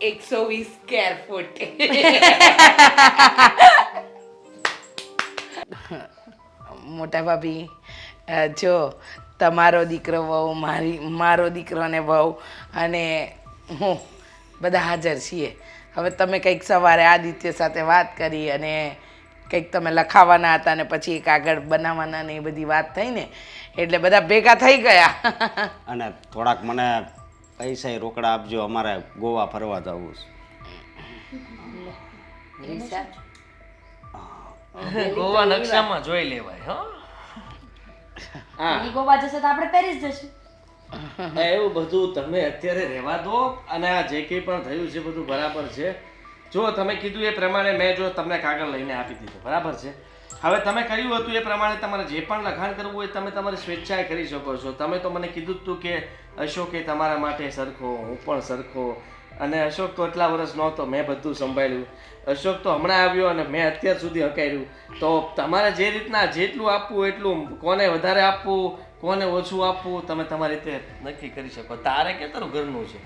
120 સ્ક્વેર ફૂટ. મોટા ભાભી જો તમારો દીકરો વહુ, મારો દીકરો ને વહુ અને હું બધા હાજર છીએ. હવે તમે કંઈક સવારે આદિત્ય સાથે વાત કરી અને કંઈક તમે લખાવાના હતા ને પછી એક આગળ બનાવવાના ને એ બધી વાત થઈ ને એટલે બધા ભેગા થઈ ગયા. અને થોડાક મને પૈસા રોકડા આપજો, અમારે ગોવા ફરવા જવું છે. રીસા, ગોવા નકશામાં જોઈ લેવાય. ઈ ગોવા જશે તો આપણે પેરિસ જશું. એવું બધું તમે અત્યારે રહેવા દો. અને આ જે કંઈ પણ થયું છે બધું બરાબર છે. જો તમે કીધું એ પ્રમાણે મેં જો તમને કાગળ લઈને આપી દીધો, બરાબર છે. હવે તમે કર્યું હતું એ પ્રમાણે તમારે જે પણ લખાણ કરવું હોય તમે તમારી સ્વેચ્છાએ કરી શકો છો. તમે તો મને કીધું જ હતું કે અશોક એ તમારા માટે સરખો, હું પણ સરખો. અને અશોક તો એટલા વર્ષ નહોતો, મેં બધું સંભાળ્યું. અશોક તો હમણાં આવ્યો અને મેં અત્યાર સુધી હકાર્યું. તો તમારે જે રીતના જેટલું આપવું એટલું, કોને વધારે આપવું કોને ઓછું આપવું તમે તમારી રીતે નક્કી કરી શકો. તારે કે તારું ઘરનું છે.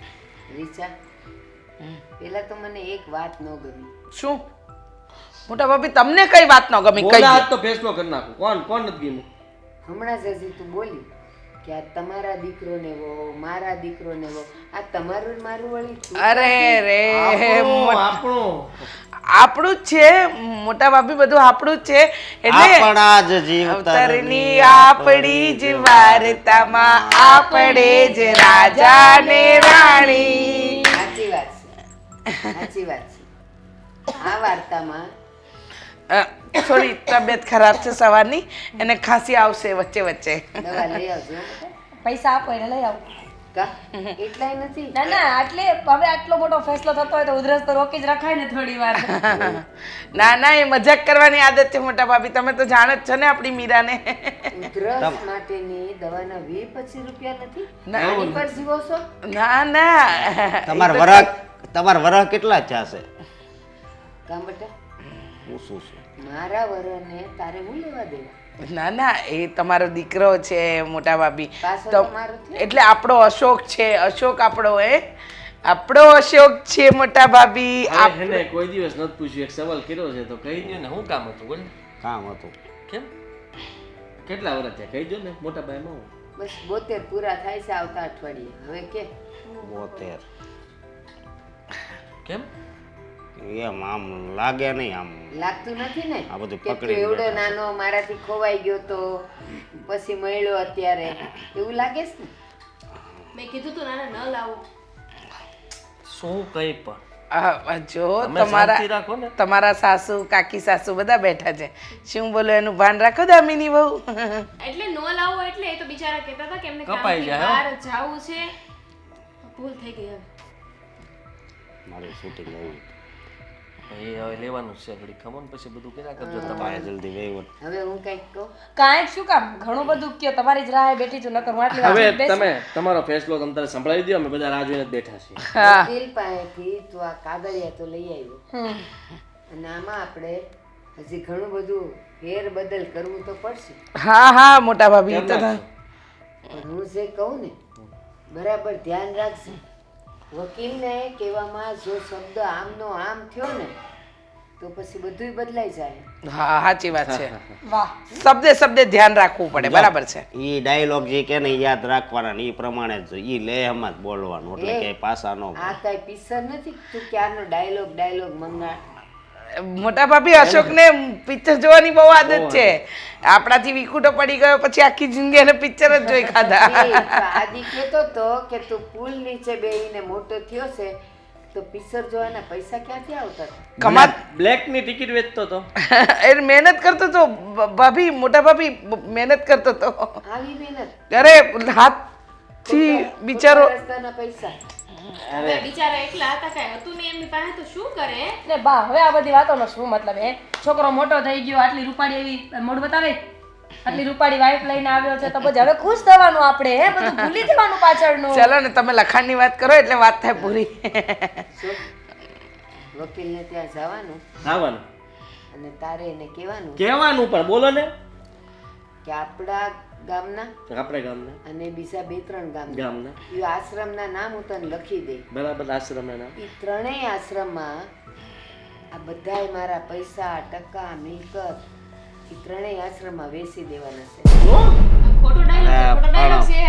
રીસા, પેલા તો મને એક વાત ન ગમી. શું મોટા ભાભી તમને કઈ વાત ન ગમી? કઈ બોલા હાથ તો ફેસલો કરી નાખું. કોણ નથી ગયું? હમણાં જ હજી તું બોલી કે આ તમારા દીકરોને વો, મારા દીકરોને વો. આ તમારું ને મારું વળી તું અરે રે આપણું આપણું જ છે મોટા ભાભી, બધું આપણું જ છે. એટલે આપણા જ અવતારની આપણી જ વાર્તામાં આપણે જ રાજા ને રાણી. સાચી વાત છે, સાચી વાત છે. આ વાર્તામાં થોડી તબિયત ખરાબ છે સવારની, એને ખાંસી આવશે વચ્ચે વચ્ચે. દવા લઈ આવજો બેટા. પૈસા આપો એને લઈ આવો. કા એટલાય નથી. ના ના આટલે હવે આટલો મોટો ફેસલો થતો હોય તો ઉધરસ તો રોકી જ રખાય ને થોડી વાર. ના એ મજાક કરવાની આદત છે મોટા ભાભી, તમે તો જાણે જ છો ને આપણી મીરાને. ઉધરસ માટેની દવાના 20-25 રૂપિયા નથી? ના. આની પર જીવો છો? ના તમારા વરહ કેટલા ચાશે? કામ બેટા, હું શું છું? મારા વરને તારે હું લેવા દેવા? ના એ તમારો દીકરો છે મોટા ભાભી. પાછો તો તમારો થયો? એટલે આપણો અશોક છે. અશોક આપણો આપણો અશોક છે મોટા ભાભી. હવે એને કોઈ દિવસ નથી પૂછ્યું. એક સવાલ કર્યો છે તો કહી દો ને. શું કામ હતું બોલ? કામ હતું. કેમ કેટલા વર્ષ થયા કહી દો ને મોટા ભાઈમાં. બસ 72 પૂરા થાય છે આવતા અઠવાડિયે. હવે કે 72. કેમ એમ આમ લાગે નહીં, આમ લાગતું નથી ને આ બધું કે તું પકડીને એવડો બેઠા છે. નાનો મારાથી ખોવાઈ ગયો તો પછી મળ્યો અત્યારે એવું લાગે છે ને? મેં કીધું તું નાના ન લાવો. શું કઈ પણ જો તમે શાંતિ રાખો ને. તમારા સાસુ કાકી સાસુ બધા બેઠા છે. શું બોલો એનું ભાન રાખો દામિની બહુ. એટલે નો લાવો એટલે એ તો બિચારા કહેતા હતા કે એમને કપાઈ કામથી જાય, હો. બહાર જાવું છે. ભૂલ થઈ ગઈ હવે. મારે શૂટિંગ લેવું એ હવે લેવાનું જ છે ઘડી ખમો ને પછી બધું કર્યા કરજો તમારે તમારે જલ્દી વહીવટ. હવે હું કંઈક કહું. કાંઈ શું કામ ઘણું બધું કયો તમારી જ રાહે બેઠી છું નકર હું આટલી વાર હવે બેસી. તમે તમારો ફેસલો તમ તારે સંભળાવી દો અમે બધા રાહ જોઈને જ બેઠા છીએ હા વકીલ પાસેથી તું આ કાગળિયા તો લઈ આવ્યો હમ. અને આમાં આપણે હજી ઘણું બધું ફેર બદલ કરવું તો પડશે. હા હા મોટા ભાભી કેમ તો નાખશો? પણ હું જે કહું ને બરાબર ધ્યાન રાખજે. વકીલને કહેવામાં જો શબ્દ આમનો આમ થયો ને તો પછી બધુંય બદલાઈ જાય. હા સાચી વાત છે. વાહ શબ્દે શબ્દે ધ્યાન રાખવું પડે બરાબર છે. ઈ ડાયલોગ જે કે ને ઈ યાદ રાખવાના ને ઈ પ્રમાણે જ ઈ લેહમાં જ બોલવાનું એટલે કે પાસા નો આ કાંઈ પિક્ચર નથી તું ક્યારનો ડાયલોગ મંગા. મોટા ભાભી અશોકને પિક્ચર જોવાની બહુ આદત છે. આપણાથી વિકુટો પડી ગયો પછી આખી જિંદગી એને પિક્ચર જ જોઈ ખાધા. આદિ કહેતો તો કે તું પુલ નીચે બેહીને મોટો થયો છે તો પિક્ચર જોવાના પૈસા ક્યાંથી આવતા હતા? કમાત બ્લેક ની ટિકિટ વેચતો તો એ મહેનત કરતો તો ભાભી મોટા ભાભી મહેનત કરતો તો. આવી મહેનત અરે હાથથી બિચારો ખોટા રસ્તાના પૈસા. હવે બિચારા એકલા હતા કાંઈ હતું નહીં એમની પાસે તો શું કરે. ને બા હવે આ બધી વાતોનો શું મતલબ હે છોકરો મોટો થઈ ગયો આટલી રૂપાળી એવી મોઢ બતાવે આટલી રૂપાળી વાઈફ લઈને આવ્યો છે તો પછી હવે ખુશ થવાનું આપણે હે બધું ભૂલી જવાનું પાછળનું. ચાલો ને તમે લખાણની વાત કરો એટલે વાત થાય પૂરી. શું? વકીલને ત્યાં જવાનું આવવાનું અને તારે એને કહેવાનું કહેવાનું પણ બોલો ને કે આપણા ગામના આપણે ગામના અને બીજા 2-3 ગામના ગામના એ આશ્રમના નામ હું તને લખી દે. બરાબર આશ્રમના નામ એ ત્રણેય આશ્રમમાં આ બધાય મારા પૈસા ટકા મિલકત એ ત્રણેય આશ્રમમાં વેચી દેવાના છે. ખોટો ડાયલોગ છે.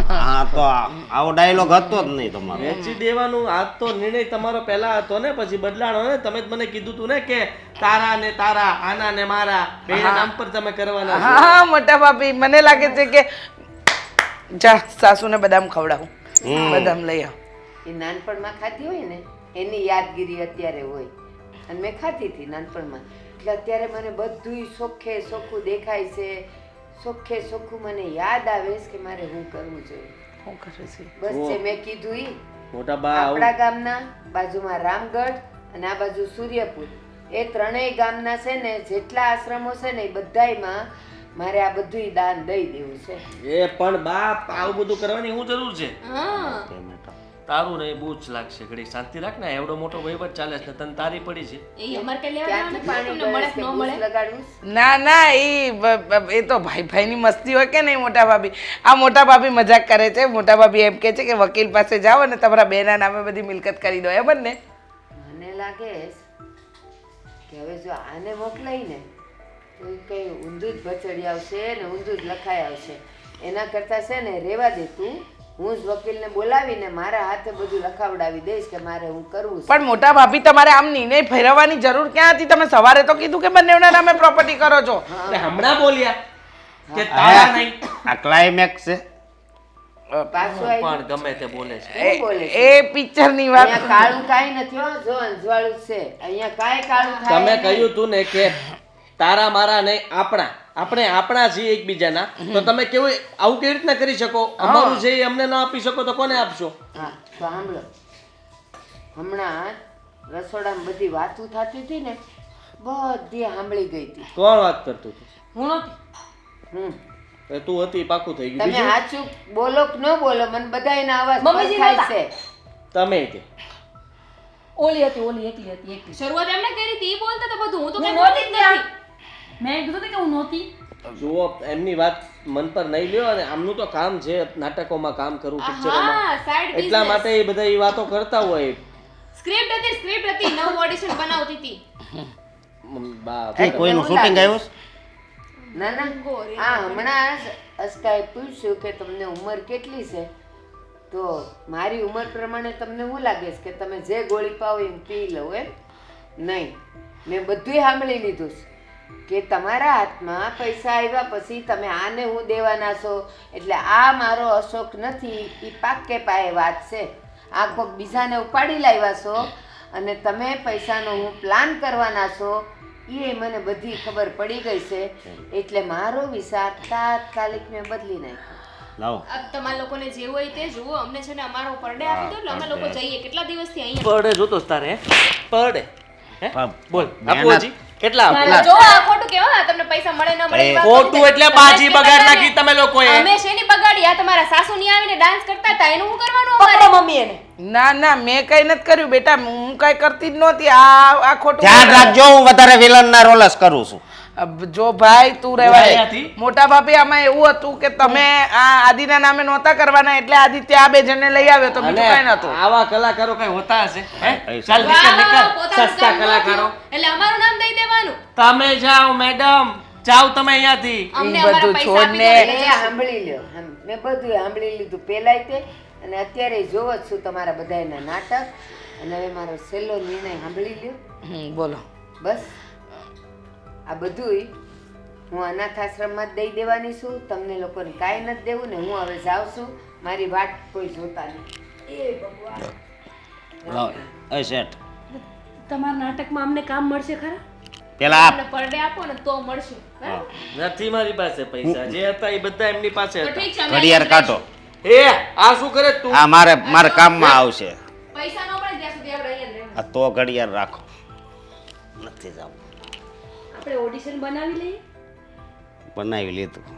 હા તો આવો ડાયલોગ હતો જ નહીં તમારો. વેચી દેવાનું આ તો નિર્ણય તમારો પહેલા હતો ને પછી બદલાણો ને તમે જ મને કીધું તું ને કે તારા ને તારા આના ને મારા બેના નામ પર તમે કરવાના છો. હા મોટા ભાભી મને લાગે છે કે જા સાસુને બદામ ખવડાવું. બદામ લઈ આવ. એ નાનપણમાં ખાધી હોય ને એની યાદગીરી અત્યારે હોય અને મેં ખાધી હતી નાનપણમાં એટલે અત્યારે મને બધુંય સોખે સોખું દેખાય છે. સોખે સોખું મને યાદ આવે છે કે મારે હું કરવું જોઈએ. શું કરે છે? બસ જે મેં કીધું ઈ મોટા બા આવું આપણા ગામના બાજુમાં રામગઢ અને આ બાજુ સૂર્યપુર એ ત્રણેય ગામના છે ને જેટલા આશ્રમો છે ને એ બધાયમાં મારે આ બધુંય દાન દઈ દેવું છે. એ પણ બાપ આવું બધું કરવાની શું જરૂર છે હા તારું ને બહુ જ લાગશે ઘડી શાંતિ રાખ ને એવડો મોટો વહીવટ ચાલે છે તને તારી પડી છે એ અમારે કઈ લેવા ક્યાંથી દેવા પાણી નથી. તમને ભરે મળે છે કે ન કે મળે. બૂચ લગાડવું? ના ના એ તો ભાઈ ભાઈની મસ્તી હોય કે નહીં મોટા ભાભી. આ મોટા ભાભી મજાક કરે છે. મોટા ભાભી એમ કહે છે કે વકીલ પાસે જાઓ અને તમારા બેના નામે બધી મિલકત કરી દો એમ જ ને. મને લાગે છે કે હવે જો આને મોકલાઈને તો ઈ કઈ ઊંધું જ ભચડી આવશે ને ઊંધું જ લખાઈ આવશે. એના કરતાં છે ને રેવા દે તું. હું જ વકીલને બોલાવીને મારા હાથે બધું લખાવડાવી દઈશ કે મારે હું કરવું છે. પણ મોટા ભાભી તમારે આમ નિર્ણય ફેરવવાની જરૂર ક્યાં હતી? તમે સવારે તો કીધું કે બંનેના નામે પ્રોપર્ટી કરો છો. એટલે હમણાં બોલ્યા કે તારા નહીં આ ક્લાઇમેક્સ છે. પાછું આવી પણ ગમે તે બોલે છે શું બોલે છે? એ પિક્ચરની વાત અહીંયા કાળું કાંઈ નથી હો. જો અંજવાળું જ છે. અહીંયા કાંઈ કાળું થાય તમે નહીં. કહ્યું તું ને કે તારા મારા નહીં આપણા આપણે આપણા છીએ એકબીજાના તો તમે કેવું આવું કેવી રીતના કરી શકો અમારું છે એ અમને ના આપી શકો તો કોને આપશો હા તો સાંભળો હમણાં રસોડામાં બધી વાતું થતી હતી ને બધી સાંભળી ગઈ હતી. કોણ વાત કરતું હતું હું નહોતી. એ તું હતી પાકું થઈ ગયું તમે બીજું સાચું બોલો કે ન બોલો મને બધાયના અવાજ મમ્મીજી પરખાય નહોતા. છે. તમે કે ઓલી હતી ઓલી એકલી હતી એકલી શરૂઆત એમને કરી હતી ઈ બોલતા તો બધું હું તો હું કઈ નહોતી બોલતી જ ત્યાં. નથી. મેં કીધું હતું કે હું નહોતી. જુઓ એમની વાત મન પર નહીં લ્યો અને આમનું તો કામ છે નાટકોમાં કામ કરવું પિક્ચરોમાં હા સાઈડ એટલા માટે એ બધા એ વાતો કરતા હોય સ્ક્રિપ્ટ હતી નવું ઓડિશન બનાવતી હતી. બા એ કોઈનું શૂટિંગ આવ્યું છે? ના ના હા હમણાં જ અસ્કાએ પૂછ્યું કે તમને ઉંમર કેટલી છે તો મારી ઉંમર પ્રમાણે તમને શું લાગે છે કે તમે જે ગોળી પાવો એમ પી લો એમ નહીં મેં બધુંય સાંભળી લીધું છે કે તમારા હાથમાં પૈસા આવ્યા પછી તમે આને હું દેવાના છો એટલે આ મારો અશોક નથી એ પાકે પાયે વાત છે. આ કોક બીજાને ઉપાડી લાવ્યા છો અને તમે પૈસાનો હું પ્લાન કરવાના છો એ મને બધી ખબર પડી ગઈ છે એટલે મારો વિચાર તાત્કાલિક મેં બદલી નાખ્યો. લાવો તમારા લોકોને જે હોય તે જુઓ. અમને છે ને અમારો પર ડે આપી દો એટલે અમે લોકો જઈએ. કેટલા દિવસથી અહીંયા પડે જોતો તારે હે? પડે હે? પણ બોલ મહેનત- આપો હજી કેટલા આપો? જો આ ખોટું કેવા તમને પૈસા મળે ન મળે એ વાત ખોટું નથી. એટલે તમે બાજી જ કહેતા બગાડ હતા નાખી ને. તમે લોકોએ. અમે શેની બગાડી? આ તમારા સાસુ ની આવીને ડાન્સ કરતા હતા એનું શું કરવાનું અમારે? મમ્મી એને ના ના મેં કઈ નથી કર્યું બેટા, હું કઈ કરતી જ નહોતી. આ ખોટું ધ્યાન રાખજો, હું વધારે વિલન ના રોલ જ કરું છું. જો ભાઈ તું રહેવા દે. અહીંયાથી? મોટા ભાભી આમાં એવું હતું કે તમે આ આદિના નામે નહોતા કરવાના એટલે આદિત્ય આ બે જણને લઈ આવ્યો તો બીજું કઈ નતું. આવા કલાકારો કઈ હોતા હશે હે? પૈસા. ચાલ વાહ, નીકળ વાહ, નીકળ પોતાનું સસ્તા કામ ન કલાકારો. થયું. એટલે અમારું નામ દઈ દેવાનું. તમે જાઓ મેડમ, જાઓ તમે અહીંયાથી. અમને ઈ બધું અમારા પૈસા આપી દો છોડને. એટલે એ સાંભળી લ્યો મેં બધું સાંભળી લીધું પહેલાંય તે અને અત્યારે જોવો જ છું તમારા બધાયના નાટક અને હવે મારો છેલ્લો નિર્ણય સાંભળી લ્યો. બોલો. બસ આ બધુંય હું અનાથ આશ્રમમાં જ દઈ દેવાની છું. તમને લોકોને કાંઈ નથી દેવું ને હું હવે જાઉં છું. મારી વાટ કોઈ જોતા નહીં. એ ભગવાન લાવો એ શેઠ તમારા નાટકમાં અમને કામ મળશે ખરા? પેલા આપ અમને પર ડે આપો ને તો મળશે. બરાબર? નથી મારી પાસે પૈસા, જે હતા એ બધા એમની પાસે તો હતા. ઠીક છે અમે ઘડિયાળ કાઢો. એ આ શું કરે તું? આ મારે કામમાં આવશે. પૈસા ન મળે ત્યાં સુધી આપણે અહીંયા જ રહેવાનું. આ તો ઘડિયાળ રાખો. નથી જવું. આપણે ઓડિશન બનાવી લઈએ. બનાવી લીધું.